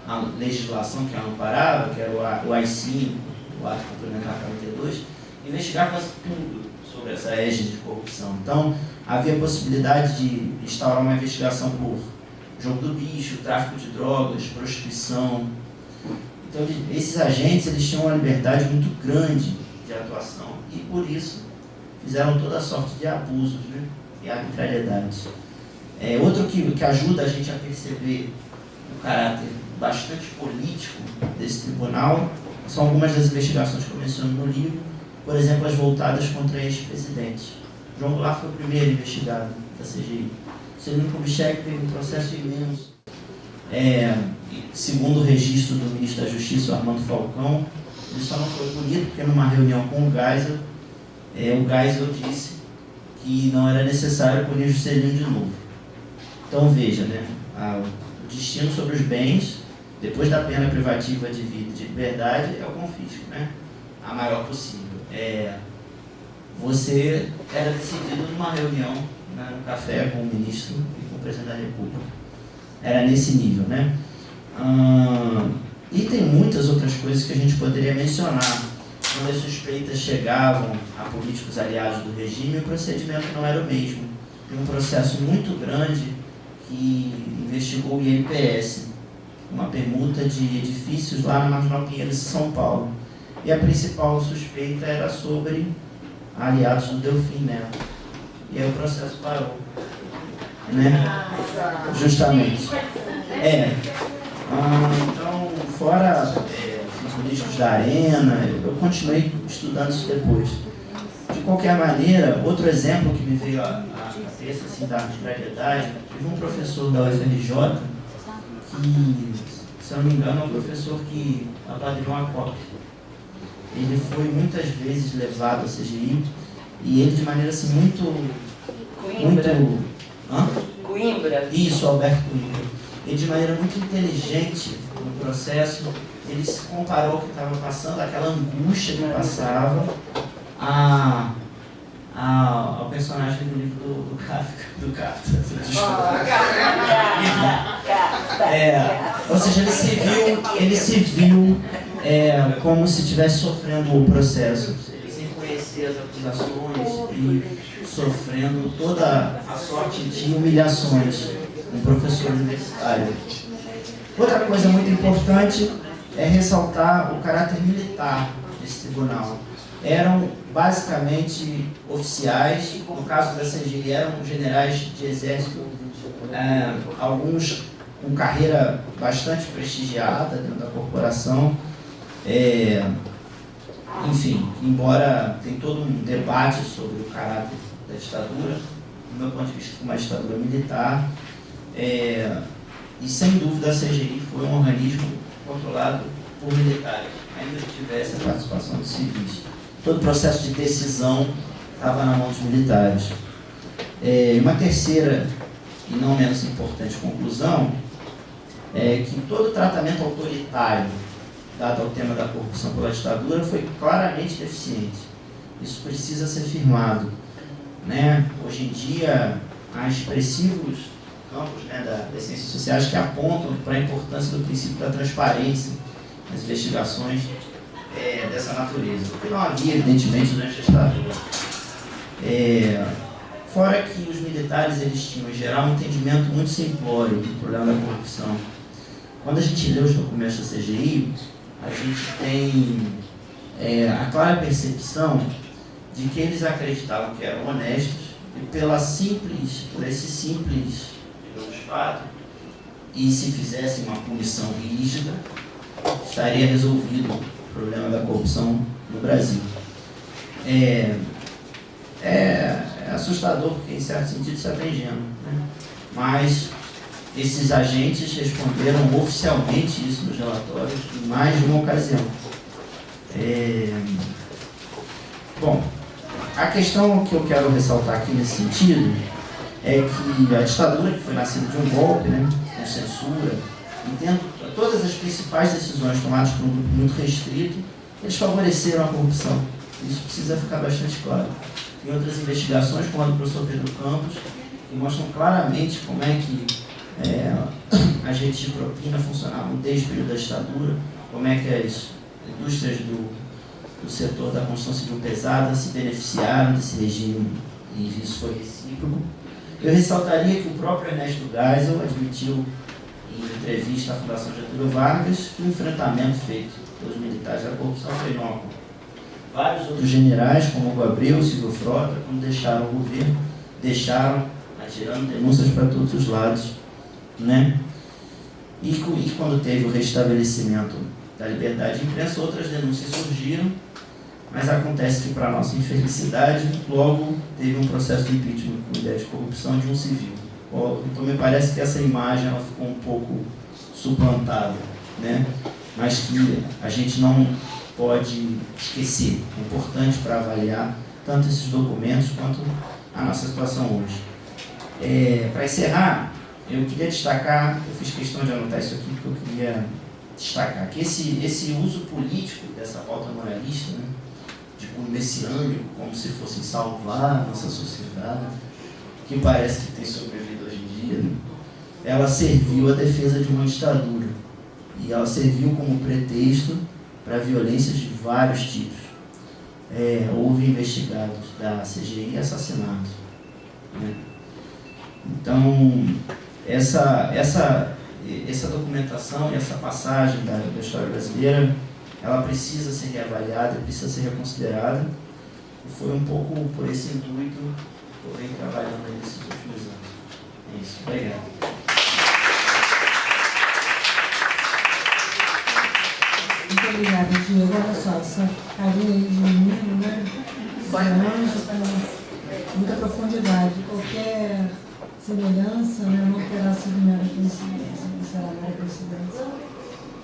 a legislação que a amparava, que era o AI-5, o Ato Complementar 42, investigar quase tudo sobre essa égide de corrupção. Então, havia a possibilidade de instaurar uma investigação por jogo do bicho, tráfico de drogas, prostituição. Então, esses agentes eles tinham uma liberdade muito grande de atuação e, por isso, fizeram toda sorte de abusos, né, e arbitrariedades. Outro que ajuda a gente a perceber o caráter bastante político desse tribunal são algumas das investigações que eu menciono no livro, por exemplo, as voltadas contra ex-presidentes. João Goulart foi o primeiro investigado da CGI. Celino Kubitschek teve um processo imenso. Segundo o registro do ministro da Justiça, Armando Falcão, ele só não foi punido porque numa reunião com o Geisel, o Geisel disse que não era necessário punir o Juscelino de novo. Então veja, né, o destino sobre os bens, depois da pena privativa de vida e de liberdade, é o confisco, né, a maior possível. Você era decidido numa reunião, né, no café com o ministro e com o presidente da República. Era nesse nível, né? E tem muitas outras coisas que a gente poderia mencionar. Quando as suspeitas chegavam a políticos aliados do regime, o procedimento não era o mesmo. Tem um processo muito grande que investigou o INPS, uma permuta de edifícios lá na Marginal Pinheiros, em São Paulo. E a principal suspeita era sobre aliados do Delfim Neto. E aí o processo parou, né? Justamente. Então, fora os políticos da Arena, eu continuei estudando isso depois. De qualquer maneira, outro exemplo que me veio à cabeça assim, da arbitrariedade, teve um professor da UFRJ que, se eu não me engano, é um professor que apadrinhou a COP. Ele foi muitas vezes levado à CGI e ele, de maneira assim, Coimbra? Isso, Alberto Coimbra. Ele, de maneira muito inteligente no processo, ele se comparou o que estava passando, aquela angústia que passava, ao personagem do livro do Kafka. Ou seja, ele se viu como se estivesse sofrendo o processo, sem conhecer as acusações e sofrendo toda a sorte de humilhações, um professor universitário. Outra coisa muito importante é ressaltar o caráter militar desse tribunal. Eram basicamente oficiais, no caso da CGI eram generais de exército, alguns com carreira bastante prestigiada dentro da corporação. Enfim, embora tem todo um debate sobre o caráter da ditadura, do meu ponto de vista, uma ditadura militar, e sem dúvida a CGI foi um organismo controlado por militares, ainda que tivesse a participação dos civis. Todo o processo de decisão estava na mão dos militares. Uma terceira, e não menos importante, conclusão, é que todo o tratamento autoritário dado ao tema da corrupção pela ditadura foi claramente deficiente. Isso precisa ser firmado, né? Hoje em dia, há expressivos campos, né, das ciências sociais que apontam para a importância do princípio da transparência nas investigações dessa natureza, porque não havia, evidentemente, durante a ditadura. Fora que os militares eles tinham, em geral, um entendimento muito simplório do problema da corrupção. Quando a gente lê os documentos da CGI, a gente tem a clara percepção de que eles acreditavam que eram honestos e por esse simples, digamos, fato, e se fizessem uma punição rígida, estaria resolvido o problema da corrupção no Brasil. é assustador, porque em certo sentido isso é até ingênuo, né? Mas esses agentes responderam oficialmente isso nos relatórios em mais de uma ocasião. Bom, a questão que eu quero ressaltar aqui nesse sentido é que a ditadura, que foi nascida de um golpe, né, com censura, e tendo todas as principais decisões tomadas por um grupo muito restrito, eles favoreceram a corrupção. Isso precisa ficar bastante claro. Tem outras investigações, como a do professor Pedro Campos, que mostram claramente como é que as redes de propina funcionavam desde o período da ditadura, como é que as indústrias do setor da construção civil pesada se beneficiaram desse regime e isso foi recíproco. Eu ressaltaria que o próprio Ernesto Geisel admitiu em entrevista à Fundação Getúlio Vargas que o enfrentamento feito pelos militares da corrupção foi inócuo. Vários outros generais, como o Abreu, Silvio Frota, quando deixaram o governo, atirando denúncias para todos os lados, né? E quando teve o restabelecimento da liberdade de imprensa, outras denúncias surgiram, mas acontece que, para nossa infelicidade, logo teve um processo de impeachment com ideia de corrupção de um civil. Então me parece que essa imagem ela ficou um pouco suplantada, né? Mas que a gente não pode esquecer. É importante para avaliar tanto esses documentos quanto a nossa situação hoje. Para encerrar, eu queria destacar, eu fiz questão de anotar isso aqui porque eu queria destacar que esse uso político dessa pauta moralista, né, de cunho messiânico, como se fosse salvar a nossa sociedade, que parece que tem sobrevivido hoje em dia, né, ela serviu à defesa de uma ditadura e ela serviu como pretexto para violências de vários tipos. Houve investigados da CGI assassinatos, né? Então, essa documentação e essa passagem da história brasileira, ela precisa ser reavaliada, precisa ser reconsiderada, e foi um pouco por esse intuito que eu venho trabalhando nesses últimos anos. É isso, obrigado. Muito obrigada, Diego. Olha só, essa carinha aí de menino, né? Anjo, com muita profundidade. Qualquer semelhança, né, não terá sido mera coincidência, não será mera coincidência.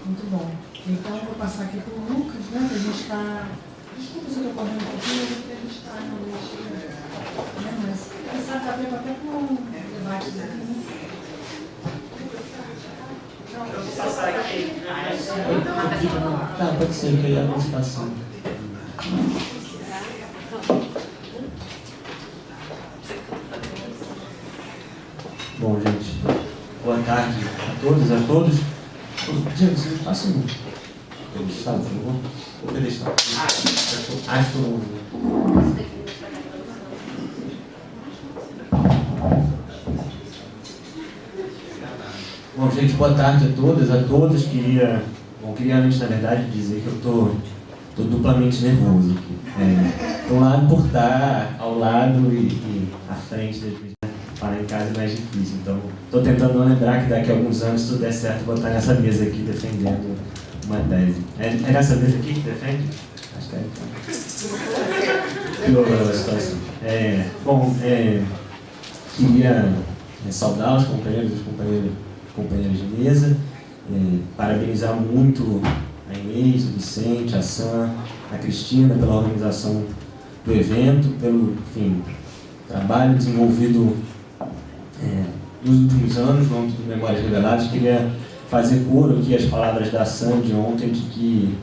Muito bom. Então, vou passar aqui para o Lucas, né, que a gente está... Desculpa se eu estou correndo um pouquinho, mas a gente está realmente... Mas pensar que até com um debate aqui. Tá, pode ser, que eu ia a participação. Bom, gente, boa tarde a todos, a todos. Diego, você passa um pedestal, por favor? O pedestal. Acho que todo mundo. Bom, gente, boa tarde a todas, a todos. Queria antes, na verdade, dizer que eu tô duplamente nervoso aqui. Do lado por estar ao lado e à frente das pessoas. Parar em casa é mais difícil, então estou tentando não lembrar que daqui a alguns anos, se tudo der certo, vou estar nessa mesa aqui defendendo uma tese. É nessa mesa aqui que defende? Acho que é. Que horror a situação. Queria saudar os companheiros e companheiras de mesa, parabenizar muito a Inês, o Vicente, a Sam, a Cristina pela organização do evento, pelo trabalho desenvolvido nos últimos anos no âmbito do Memórias Reveladas. Queria fazer coro aqui as palavras da Sam de ontem, de que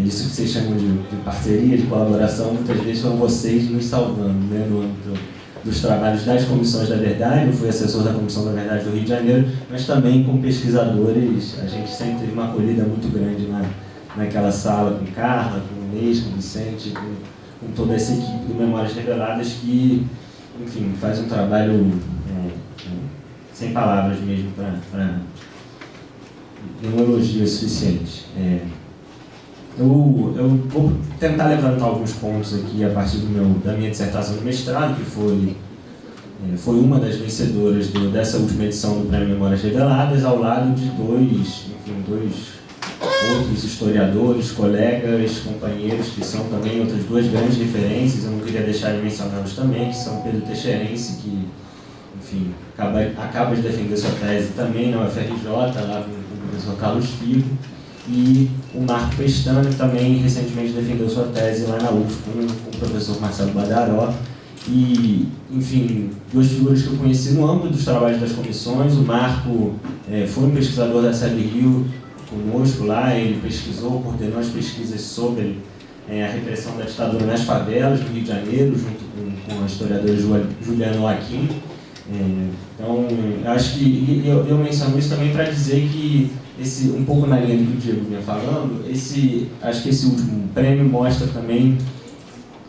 isso que vocês chamam de parceria, de colaboração, muitas vezes são vocês nos salvando, né, no âmbito dos trabalhos das Comissões da Verdade. Eu fui assessor da Comissão da Verdade do Rio de Janeiro, mas também com pesquisadores. A gente sempre teve uma acolhida muito grande naquela sala, com Carla, com Inês, com Vicente, com toda essa equipe do Memórias Reveladas que, enfim, faz um trabalho sem palavras mesmo para um elogio suficiente. Eu vou tentar levantar alguns pontos aqui a partir da minha dissertação de mestrado, que foi uma das vencedoras dessa última edição do Prêmio Memórias Reveladas, ao lado de dois outros historiadores, colegas, companheiros, que são também outras duas grandes referências. Eu não queria queria deixar de mencioná-los também, que são Pedro Teixeirense, que, enfim, acaba de defender sua tese também na UFRJ, lá com o professor Carlos Figo, e o Marco Pestana, que também recentemente defendeu sua tese lá na UF com o professor Marcelo Badaró. E, enfim, duas figuras que eu conheci no âmbito dos trabalhos das comissões. O Marco foi um pesquisador da SEB-Rio conosco lá, ele pesquisou, coordenou as pesquisas sobre a repressão da ditadura nas favelas no Rio de Janeiro, junto com a historiadora Juliana Joaquim. Então, eu acho que eu menciono isso também para dizer que, um pouco na linha do que o Diego vinha falando, acho que esse último prêmio mostra também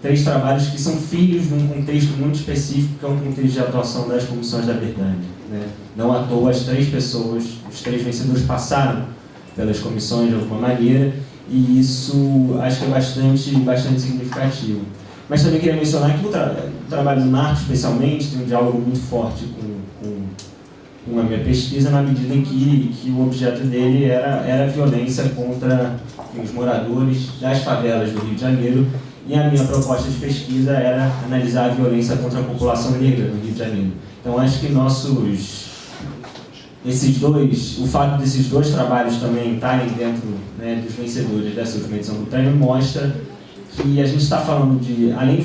3 trabalhos que são filhos de um contexto muito específico, que é um contexto de atuação das comissões da verdade, né? Não à toa as 3 pessoas, os 3 vencedores passaram pelas comissões de alguma maneira, e isso acho que é bastante significativo. Mas também queria mencionar que o trabalho do Marco, especialmente, tem um diálogo muito forte com a minha pesquisa, na medida em que o objeto dele era a violência contra os moradores das favelas do Rio de Janeiro, e a minha proposta de pesquisa era analisar a violência contra a população negra no Rio de Janeiro. Então, acho que o fato desses 2 trabalhos também estarem dentro, né, dos vencedores dessa última edição do prêmio mostra que a gente está falando além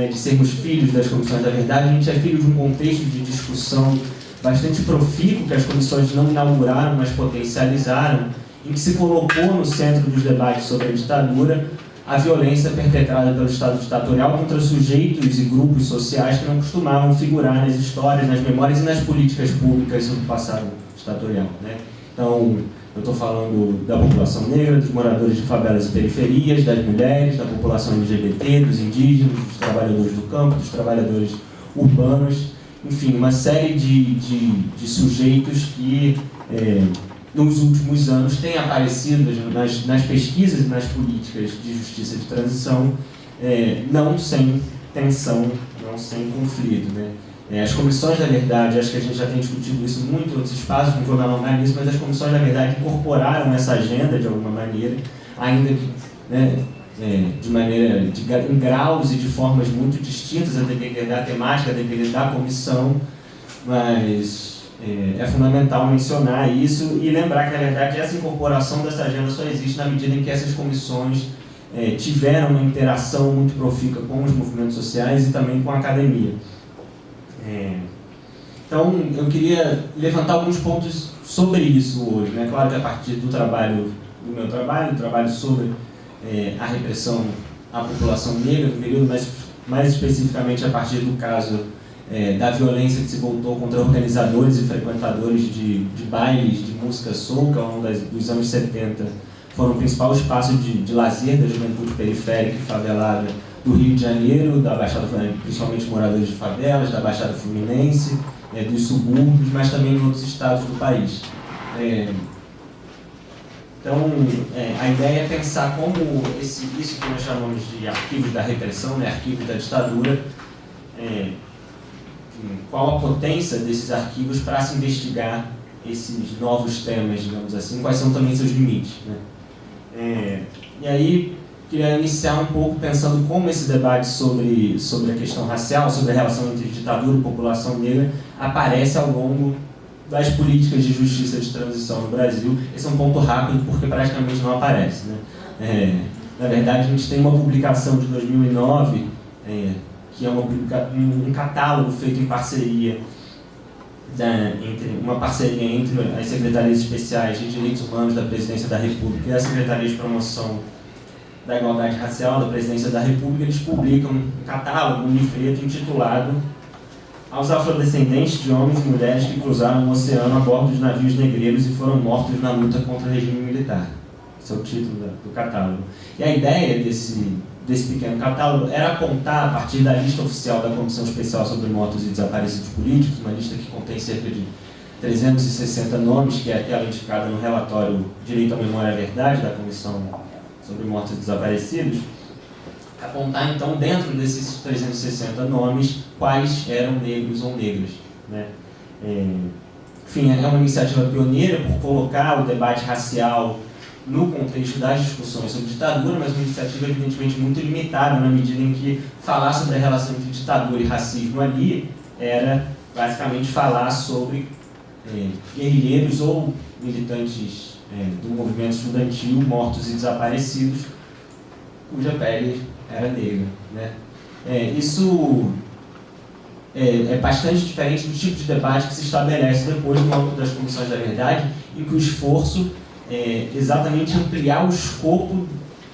de sermos filhos das comissões da verdade, a gente é filho de um contexto de discussão bastante profícuo que as comissões não inauguraram, mas potencializaram, em que se colocou no centro dos debates sobre a ditadura a violência perpetrada pelo Estado ditatorial contra sujeitos e grupos sociais que não costumavam figurar nas histórias, nas memórias e nas políticas públicas sobre o passado ditatorial, né? Então, eu estou falando da população negra, dos moradores de favelas e periferias, das mulheres, da população LGBT, dos indígenas, dos trabalhadores do campo, dos trabalhadores urbanos, enfim, uma série de sujeitos que nos últimos anos têm aparecido nas pesquisas e nas políticas de justiça de transição, não sem tensão, não sem conflito, né? As comissões da verdade, acho que a gente já tem discutido isso muito em outros espaços, não vou me alongar nisso, mas as comissões da verdade incorporaram essa agenda de alguma maneira, ainda que, né, de maneira, em graus e de formas muito distintas, a depender da temática, a depender da comissão, mas é fundamental mencionar isso e lembrar que, na verdade, essa incorporação dessa agenda só existe na medida em que essas comissões tiveram uma interação muito profícua com os movimentos sociais e também com a academia. Então, eu queria levantar alguns pontos sobre isso hoje, né? Claro que a partir do meu trabalho sobre a repressão à população negra no período, mas mais especificamente a partir do caso da violência que se voltou contra organizadores e frequentadores de bailes de música soul, que ao longo dos anos 70 foram o principal espaço de lazer da juventude periférica e favelada do Rio de Janeiro, da Baixada, principalmente moradores de favelas, da Baixada Fluminense, dos subúrbios, mas também em outros estados do país. Então, a ideia é pensar como isso que nós chamamos de arquivos da repressão, né, arquivos da ditadura, qual a potência desses arquivos para se investigar esses novos temas, digamos assim, quais são também seus limites, né? E aí, queria iniciar um pouco pensando como esse debate sobre a questão racial, sobre a relação entre ditadura e população negra, aparece ao longo das políticas de justiça de transição no Brasil. Esse é um ponto rápido, porque praticamente não aparece, né? Na verdade, a gente tem uma publicação de 2009, que é um catálogo feito em parceria, uma parceria entre as secretarias especiais de direitos humanos da Presidência da República e a Secretaria de Promoção da Igualdade Racial da Presidência da República. Eles publicam um catálogo, um livreto intitulado Aos Afrodescendentes de Homens e Mulheres que Cruzaram o Oceano a Bordo de Navios Negreiros e Foram Mortos na Luta contra o Regime Militar. Esse é o título do catálogo. E a ideia desse pequeno catálogo era apontar, a partir da lista oficial da Comissão Especial sobre Mortos e Desaparecidos Políticos, uma lista que contém cerca de 360 nomes, que é aquela indicada no relatório Direito à Memória e à Verdade da Comissão sobre Mortos e Desaparecidos, apontar então dentro desses 360 nomes quais eram negros ou negras, né? Enfim, é uma iniciativa pioneira por colocar o debate racial no contexto das discussões sobre ditadura, mas uma iniciativa evidentemente muito limitada, na medida em que falar sobre a relação entre ditadura e racismo ali era basicamente falar sobre guerrilheiros ou militantes do movimento estudantil mortos e desaparecidos, cuja pele era negra, né? Isso é bastante diferente do tipo de debate que se estabelece depois no âmbito das comissões da verdade, em que o esforço é exatamente ampliar o escopo,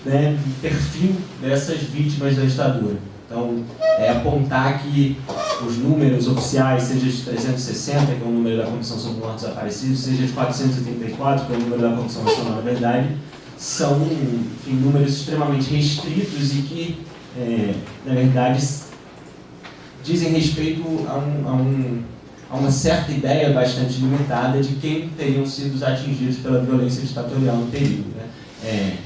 né, do perfil dessas vítimas da ditadura. Então, apontar que os números oficiais, seja de 360, que é o número da Comissão sobre Mortos Desaparecidos, seja de 484, que é o número da Comissão Nacional da Verdade, são, enfim, números extremamente restritos e que, na verdade, dizem respeito a uma certa ideia bastante limitada de quem teriam sido os atingidos pela violência ditatorial no período, né?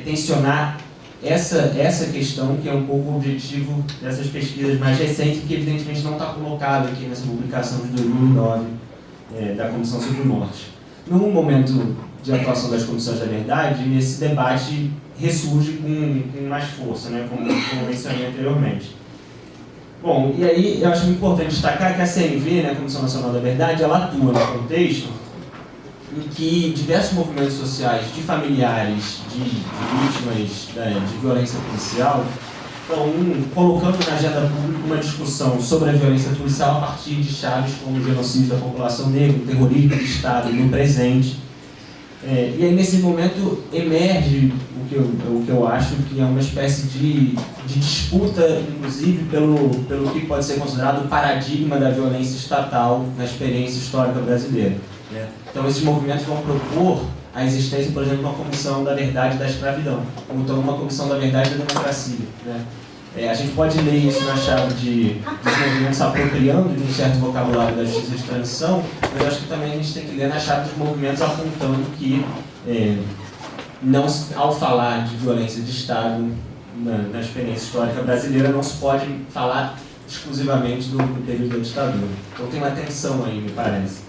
Tensionar essa questão, que é um pouco o objetivo dessas pesquisas mais recentes, que evidentemente não está colocado aqui nessa publicação de 2009 da Comissão sobre Morte. No momento de atuação das comissões da verdade, esse debate ressurge com mais força, né, como mencionei anteriormente. Bom, e aí eu acho muito importante destacar que a CNV, né, a Comissão Nacional da Verdade, ela atua no contexto em que diversos movimentos sociais de familiares de vítimas de violência policial estão colocando na agenda pública uma discussão sobre a violência policial a partir de chaves como o genocídio da população negra, o terrorismo do Estado no presente. E aí, nesse momento, emerge o que eu acho que é uma espécie de disputa, inclusive, pelo que pode ser considerado o paradigma da violência estatal na experiência histórica brasileira, né? Então, esses movimentos vão propor a existência, por exemplo, de uma comissão da verdade da escravidão, ou então uma comissão da verdade da democracia, né? A gente pode ler isso na chave dos movimentos se apropriando de um certo vocabulário da justiça de transição, mas acho que também a gente tem que ler na chave dos movimentos apontando que, não, ao falar de violência de Estado na experiência histórica brasileira, não se pode falar exclusivamente do período da ditadura. Então tem uma tensão aí, me parece.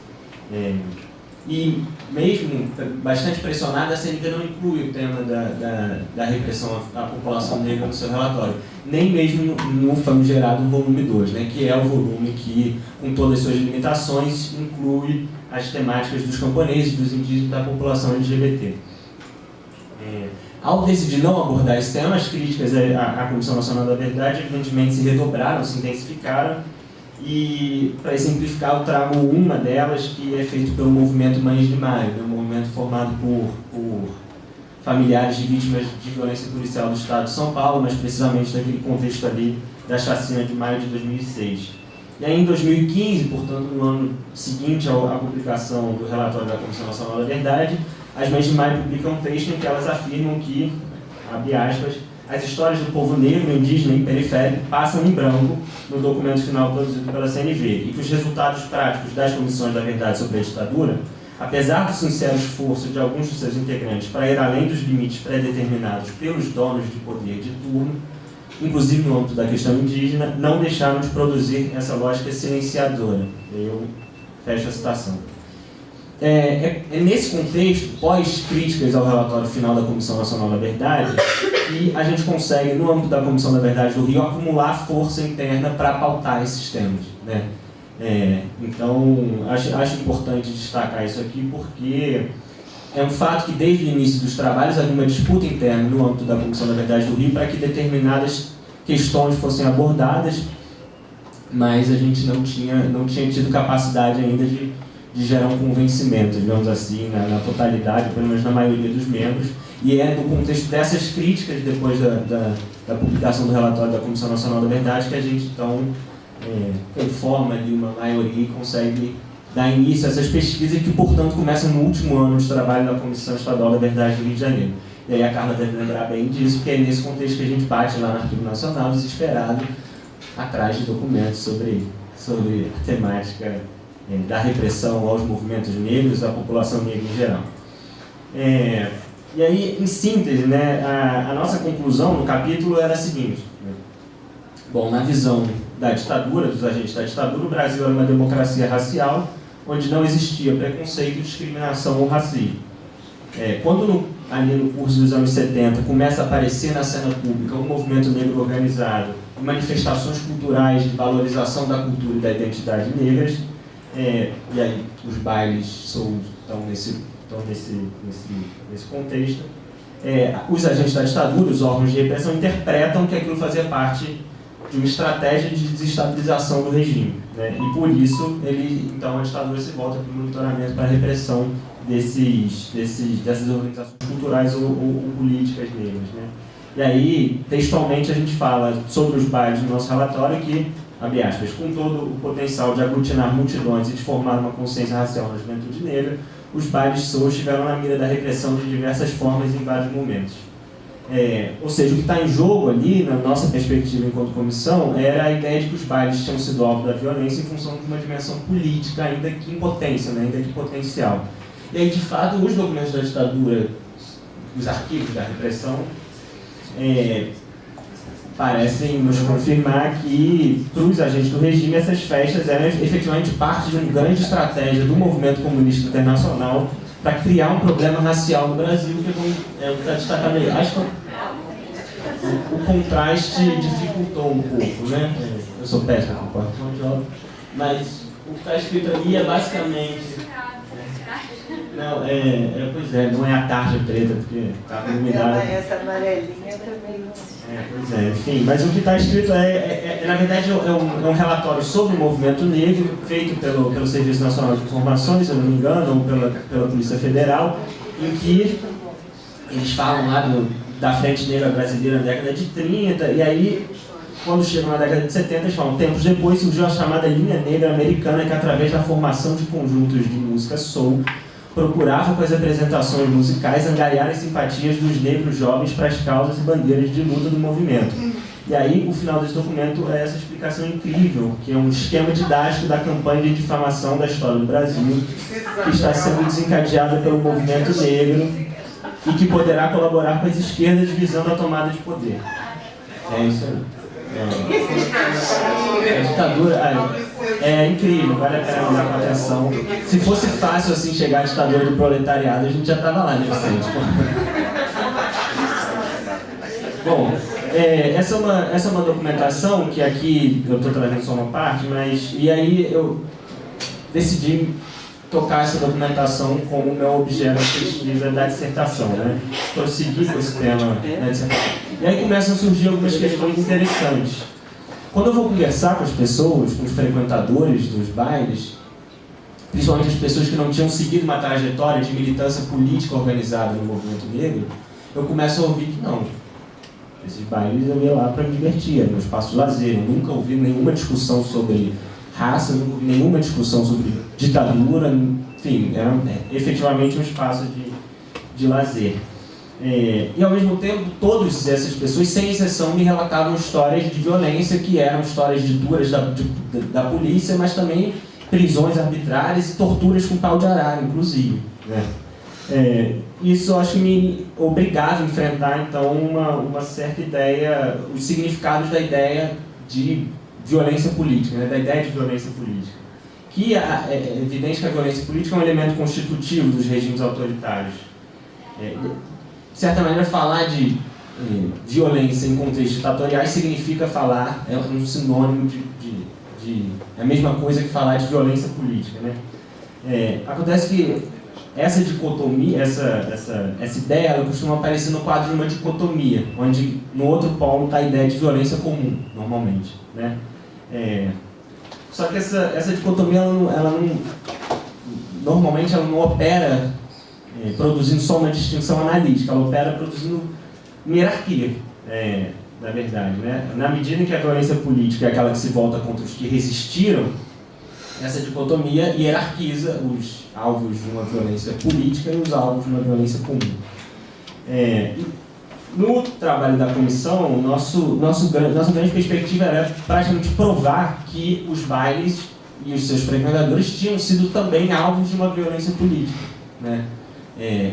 E mesmo bastante pressionada, a CNV não inclui o tema da repressão à população negra no seu relatório, nem mesmo no famigerado volume 2, né, que é o volume que, com todas as suas limitações, inclui as temáticas dos camponeses, dos indígenas e da população LGBT. Ao decidir não abordar esse tema, as críticas à Comissão Nacional da Verdade evidentemente se redobraram, se intensificaram. E, para exemplificar, eu trago uma delas, que é feito pelo movimento Mães de Maio, um movimento formado por familiares de vítimas de violência policial do Estado de São Paulo, mas precisamente naquele contexto ali da chacina de maio de 2006. E aí, em 2015, portanto, no ano seguinte à publicação do relatório da Comissão Nacional da Verdade, as Mães de Maio publicam um texto em que elas afirmam que, abre aspas, as histórias do povo negro, indígena e periférico passam em branco no documento final produzido pela CNV e que os resultados práticos das comissões da verdade sobre a ditadura, apesar do sincero esforço de alguns dos seus integrantes para ir além dos limites pré-determinados pelos donos de poder de turno, inclusive no âmbito da questão indígena, não deixaram de produzir essa lógica silenciadora. Eu fecho a citação. Nesse contexto, pós-críticas ao relatório final da Comissão Nacional da Verdade, que a gente consegue, no âmbito da Comissão da Verdade do Rio, acumular força interna para pautar esses temas, né? Então, acho importante destacar isso aqui, porque é um fato que, desde o início dos trabalhos, havia uma disputa interna no âmbito da Comissão da Verdade do Rio para que determinadas questões fossem abordadas, mas a gente não tinha tido capacidade ainda de gerar um convencimento, digamos assim, na totalidade, pelo menos na maioria dos membros, e é no contexto dessas críticas, depois da publicação do relatório da Comissão Nacional da Verdade, que a gente, então, conforma ali uma maioria e consegue dar início a essas pesquisas que, portanto, começam no último ano de trabalho da Comissão Estadual da Verdade do Rio de Janeiro. E aí a Carla deve lembrar bem disso, porque é nesse contexto que a gente bate lá no Arquivo Nacional, desesperado, atrás de documentos sobre a temática da repressão aos movimentos negros, à população negra em geral. E aí, em síntese, né, a nossa conclusão no capítulo era a seguinte, né? Bom, na visão da ditadura, dos agentes da ditadura, o Brasil era uma democracia racial, onde não existia preconceito, discriminação ou racismo. Quando ali no curso dos anos 70, começa a aparecer na cena pública um movimento negro organizado, manifestações culturais de valorização da cultura e da identidade negras, e aí os bailes estão nesse contexto. Os agentes da ditadura, os órgãos de repressão, interpretam que aquilo fazia parte de uma estratégia de desestabilização do regime, né? E por isso, então, a ditadura se volta para o monitoramento, para a repressão dessas organizações culturais ou políticas negras, né? E aí, textualmente, a gente fala sobre os bailes no nosso relatório que, abre aspas, com todo o potencial de aglutinar multidões e de formar uma consciência racial na juventude negra, os bailes soul estiveram na mira da repressão de diversas formas em vários momentos. Ou seja, o que está em jogo ali, na nossa perspectiva enquanto comissão, era a ideia de que os bailes tinham sido alvo da violência em função de uma dimensão política, ainda que em potência, né? Ainda que potencial. E aí, de fato, os documentos da ditadura, os arquivos da repressão, parecem nos confirmar que, para os agentes do regime, essas festas eram efetivamente parte de uma grande estratégia do movimento comunista internacional para criar um problema racial no Brasil, que é o que está destacado aí. Acho que o contraste dificultou um pouco, né? Eu sou péssimo com o porta, mas o que está escrito ali é basicamente... Não, pois é, não é a tarja preta, porque está iluminada. Essa amarelinha também. Pois é, enfim, mas o que está escrito na verdade, é um relatório sobre o movimento negro, feito pelo Serviço Nacional de Informações, se eu não me engano, ou pela Polícia Federal, em que eles falam lá da Frente Negra Brasileira na década de 30, e aí, quando chegam na década de 70, eles falam, tempos depois surgiu a chamada Linha Negra Americana, que através da formação de conjuntos de música soul, procurava com as apresentações musicais angariar as simpatias dos negros jovens para as causas e bandeiras de luta do movimento. E aí, o final desse documento é essa explicação incrível, que é um esquema didático da campanha de difamação da história do Brasil, que está sendo desencadeada pelo movimento negro e que poderá colaborar com as esquerdas visando a tomada de poder. É isso aí. A ditadura é incrível, vale a pena olhar com atenção. Se fosse fácil assim chegar à ditadura do proletariado, a gente já estava lá, né, Vicente? Bom, essa é uma documentação que aqui eu estou trazendo só uma parte, mas e aí eu decidi tocar essa documentação como meu objeto de pesquisa da dissertação, né? Prosseguir com esse tema da dissertação. E aí começam a surgir algumas questões interessantes. Quando eu vou conversar com as pessoas, com os frequentadores dos bailes, principalmente as pessoas que não tinham seguido uma trajetória de militância política organizada no movimento negro, eu começo a ouvir que não. Esses bailes eu ia lá para me divertir, era meu espaço de lazer. Eu nunca ouvi nenhuma discussão sobre raça, não ouvi nenhuma discussão sobre ditadura, enfim, era efetivamente um espaço de lazer. E ao mesmo tempo, todas essas pessoas, sem exceção, me relatavam histórias de violência, que eram histórias de duras da polícia, mas também prisões arbitrárias e torturas com pau de arara, inclusive, né? Isso eu acho que me obrigava a enfrentar, então, uma certa ideia, os significados da ideia de violência política, né? Da ideia de violência política. Que é evidente que a violência política é um elemento constitutivo dos regimes autoritários. De certa maneira, falar de violência em contextos ditatoriais significa falar, é um sinônimo é a mesma coisa que falar de violência política, né? Acontece que essa dicotomia, essa ideia, ela costuma aparecer no quadro de uma dicotomia, onde no outro polo está a ideia de violência comum, normalmente, né? Só que essa dicotomia, normalmente ela não opera produzindo só uma distinção analítica, ela opera produzindo uma hierarquia, na verdade, né? Na medida em que a violência política é aquela que se volta contra os que resistiram, essa dicotomia hierarquiza os alvos de uma violência política e os alvos de uma violência comum. No trabalho da comissão, nossa grande perspectiva era praticamente provar que os bailes e os seus frequentadores tinham sido também alvos de uma violência política, né?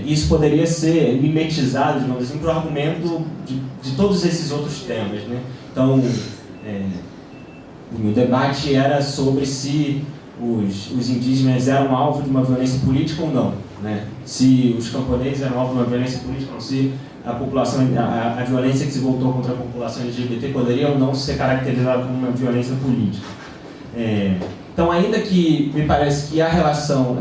Isso poderia ser mimetizado, digamos assim, para o argumento de todos esses outros temas, né? Então, o debate era sobre se os indígenas eram alvo de uma violência política ou não. né? Se os camponeses eram alvo de uma violência política, não se a população, a violência que se voltou contra a população LGBT poderia ou não ser caracterizada como uma violência política. Então, ainda que me parece que a relação,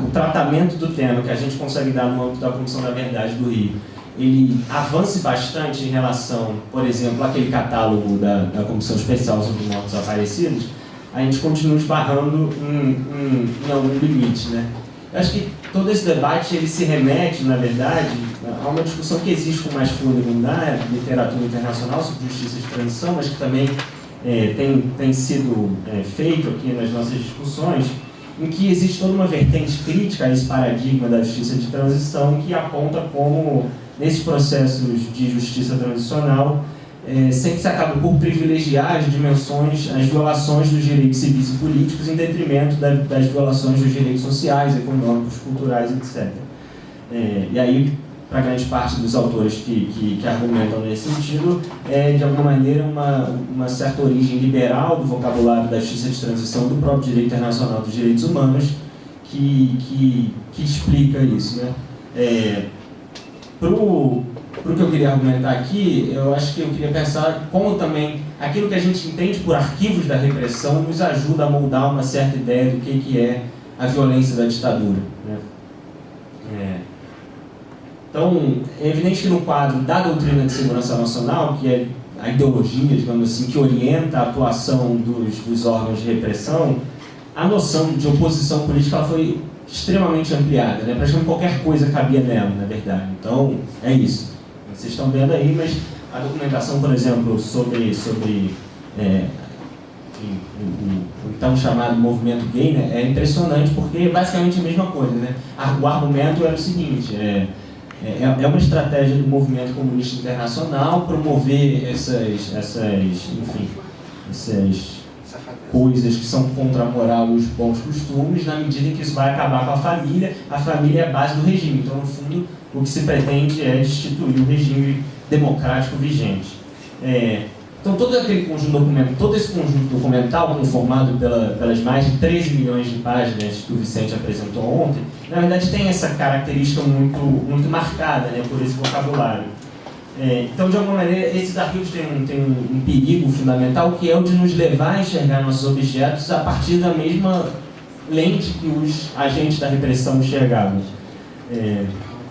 o tratamento do tema que a gente consegue dar no âmbito da Comissão da Verdade do Rio, ele avance bastante em relação, por exemplo, àquele catálogo da Comissão Especial sobre Mortos Desaparecidos, a gente continua esbarrando em algum limite, né? Eu acho que todo esse debate ele se remete, na verdade, a uma discussão que existe com mais fôlego na literatura internacional sobre justiça de transição, mas que também tem sido feito aqui nas nossas discussões, em que existe toda uma vertente crítica a esse paradigma da justiça de transição que aponta como, nesses processos de justiça transicional, sempre se acaba por privilegiar as dimensões, as violações dos direitos civis e políticos em detrimento das violações dos direitos sociais, econômicos, culturais, etc. E aí, para grande parte dos autores que argumentam nesse sentido, de alguma maneira uma certa origem liberal do vocabulário da justiça de transição do próprio direito internacional dos direitos humanos que explica isso, né? Para o que eu queria argumentar aqui, eu acho que eu queria pensar como também aquilo que a gente entende por arquivos da repressão nos ajuda a moldar uma certa ideia do que é a violência da ditadura, né? Então, é evidente que no quadro da doutrina de segurança nacional, que é a ideologia, digamos assim, que orienta a atuação dos órgãos de repressão, a noção de oposição política ela foi extremamente ampliada, né? Praticamente qualquer coisa cabia nela, na verdade. Então, é isso. Vocês estão vendo aí, mas a documentação, por exemplo, sobre o então chamado movimento gay, né, é impressionante porque é basicamente a mesma coisa, né? O argumento era o seguinte, é uma estratégia do movimento comunista internacional promover essas coisas que são contra a moral e os bons costumes, na medida em que isso vai acabar com a família é a base do regime. Então, no fundo, o que se pretende é destituir o regime democrático vigente. Então, todo esse conjunto documental, conformado pelas mais de 13 milhões de páginas que o Vicente apresentou ontem, na verdade tem essa característica muito marcada, né, por esse vocabulário. Então, de alguma maneira, esses arquivos têm um perigo fundamental, que é o de nos levar a enxergar nossos objetos a partir da mesma lente que os agentes da repressão enxergavam.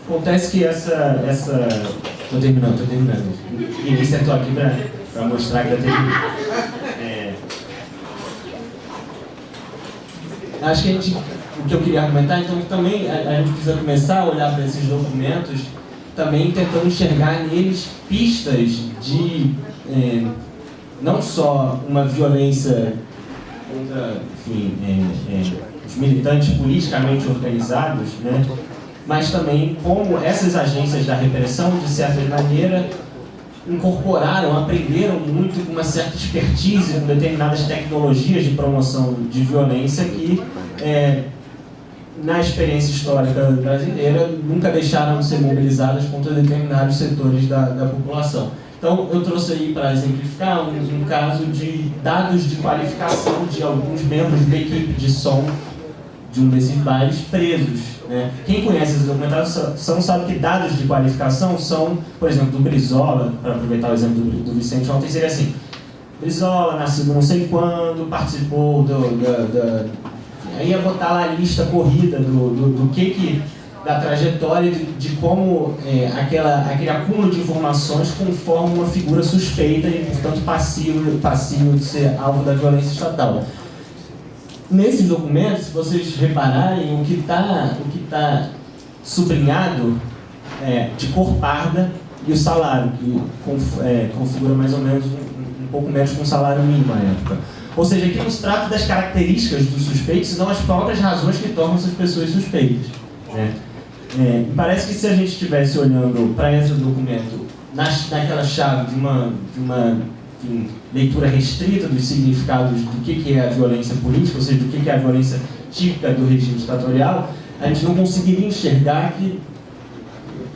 Acontece que Estou terminando. E sentou aqui para mostrar que eu terminei. Acho que o que eu queria argumentar, então, também a gente precisa começar a olhar para esses documentos também tentando enxergar neles pistas de não só uma violência contra, enfim, os militantes politicamente organizados, né, mas também como essas agências da repressão, de certa maneira, aprenderam muito com uma certa expertise, com determinadas tecnologias de promoção de violência que, na experiência histórica brasileira, nunca deixaram de ser mobilizadas contra determinados setores da população. Então, eu trouxe aí para exemplificar um caso de dados de qualificação de alguns membros da equipe de som de um desses bares presos, né? Quem conhece essa documentação sabe que dados de qualificação são, por exemplo, do Brizola, para aproveitar o exemplo do Vicente ontem, seria assim: Brizola, nascido não sei quando, participou aí ia botar lá a lista corrida do que da trajetória de como aquele acúmulo de informações conforma uma figura suspeita e, portanto, passivo de ser alvo da violência estatal. Nesses documentos, se vocês repararem, o que está sublinhado de cor parda e o salário, que configura mais ou menos um pouco menos com o salário mínimo à época. Ou seja, aqui não se trata das características dos suspeitos, senão as próprias razões que tornam essas pessoas suspeitas, né? Me parece que se a gente estivesse olhando para esse documento naquela chave de uma leitura restrita dos significados do que é a violência política, ou seja, do que é a violência típica do regime ditatorial, a gente não conseguiria enxergar que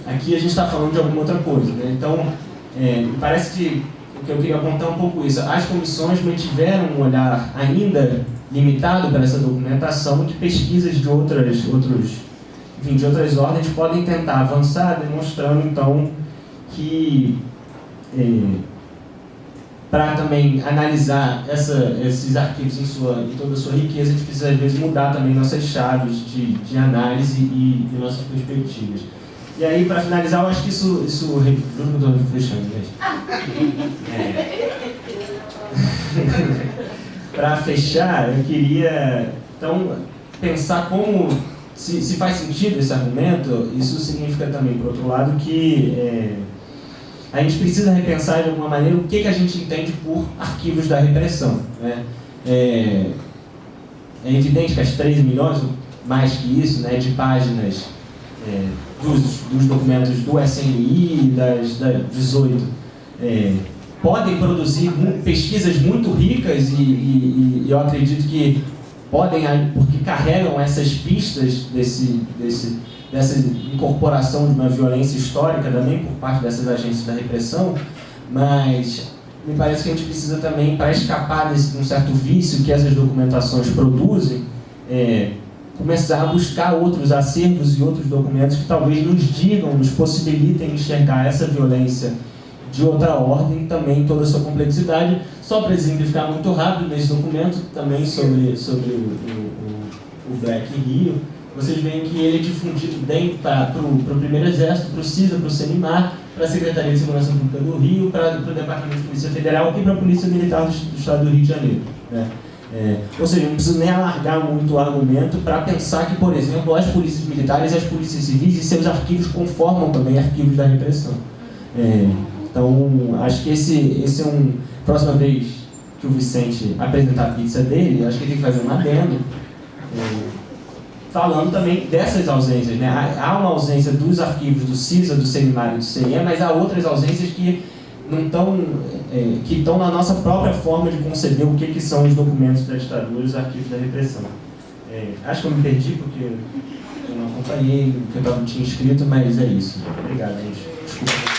aqui a gente está falando de alguma outra coisa, né? Então, me parece que eu queria apontar um pouco isso. As comissões mantiveram um olhar ainda limitado para essa documentação de pesquisas de outros enfim, de outras ordens podem tentar avançar, demonstrando então que para também analisar esses arquivos em toda a sua riqueza, a gente precisa às vezes mudar também nossas chaves de análise e nossas perspectivas. E aí, para finalizar, eu acho que isso não estou fechando, gente. Para fechar, eu queria então pensar como, se faz sentido esse argumento. Isso significa também, por outro lado, que a gente precisa repensar de alguma maneira o que a gente entende por arquivos da repressão, né? É evidente que as 13 milhões, mais que isso, né, de páginas dos documentos do SNI, das 18, podem produzir pesquisas muito ricas e eu acredito que podem, porque carregam essas pistas dessa incorporação de uma violência histórica também por parte dessas agências da repressão, mas me parece que a gente precisa também, para escapar de um certo vício que essas documentações produzem, começar a buscar outros acervos e outros documentos que talvez nos digam, nos possibilitem enxergar essa violência de outra ordem, também toda a sua complexidade. Só para exemplificar muito rápido nesse documento, também sobre o Black Rio, vocês veem que ele é difundido bem para o Primeiro Exército, para o CISA, para o CENIMAR, para a Secretaria de Segurança Pública do Rio, para o Departamento de Polícia Federal e para a Polícia Militar do Estado do Rio de Janeiro, né? Ou seja, não preciso nem alargar muito o argumento para pensar que, por exemplo, as polícias militares e as polícias civis e seus arquivos conformam também arquivos da repressão. Então, acho que esse é um... Próxima vez que o Vicente apresentar a pizza dele, acho que ele tem que fazer um adendo, falando também dessas ausências, né? Há uma ausência dos arquivos do CISA, do CENIMAR e do CIE, mas há outras ausências que não estão, que estão na nossa própria forma de conceber o que são os documentos da ditadura e os arquivos da repressão. Acho que eu me perdi porque eu não acompanhei o que eu tinha escrito, mas é isso. Obrigado, gente. Desculpa.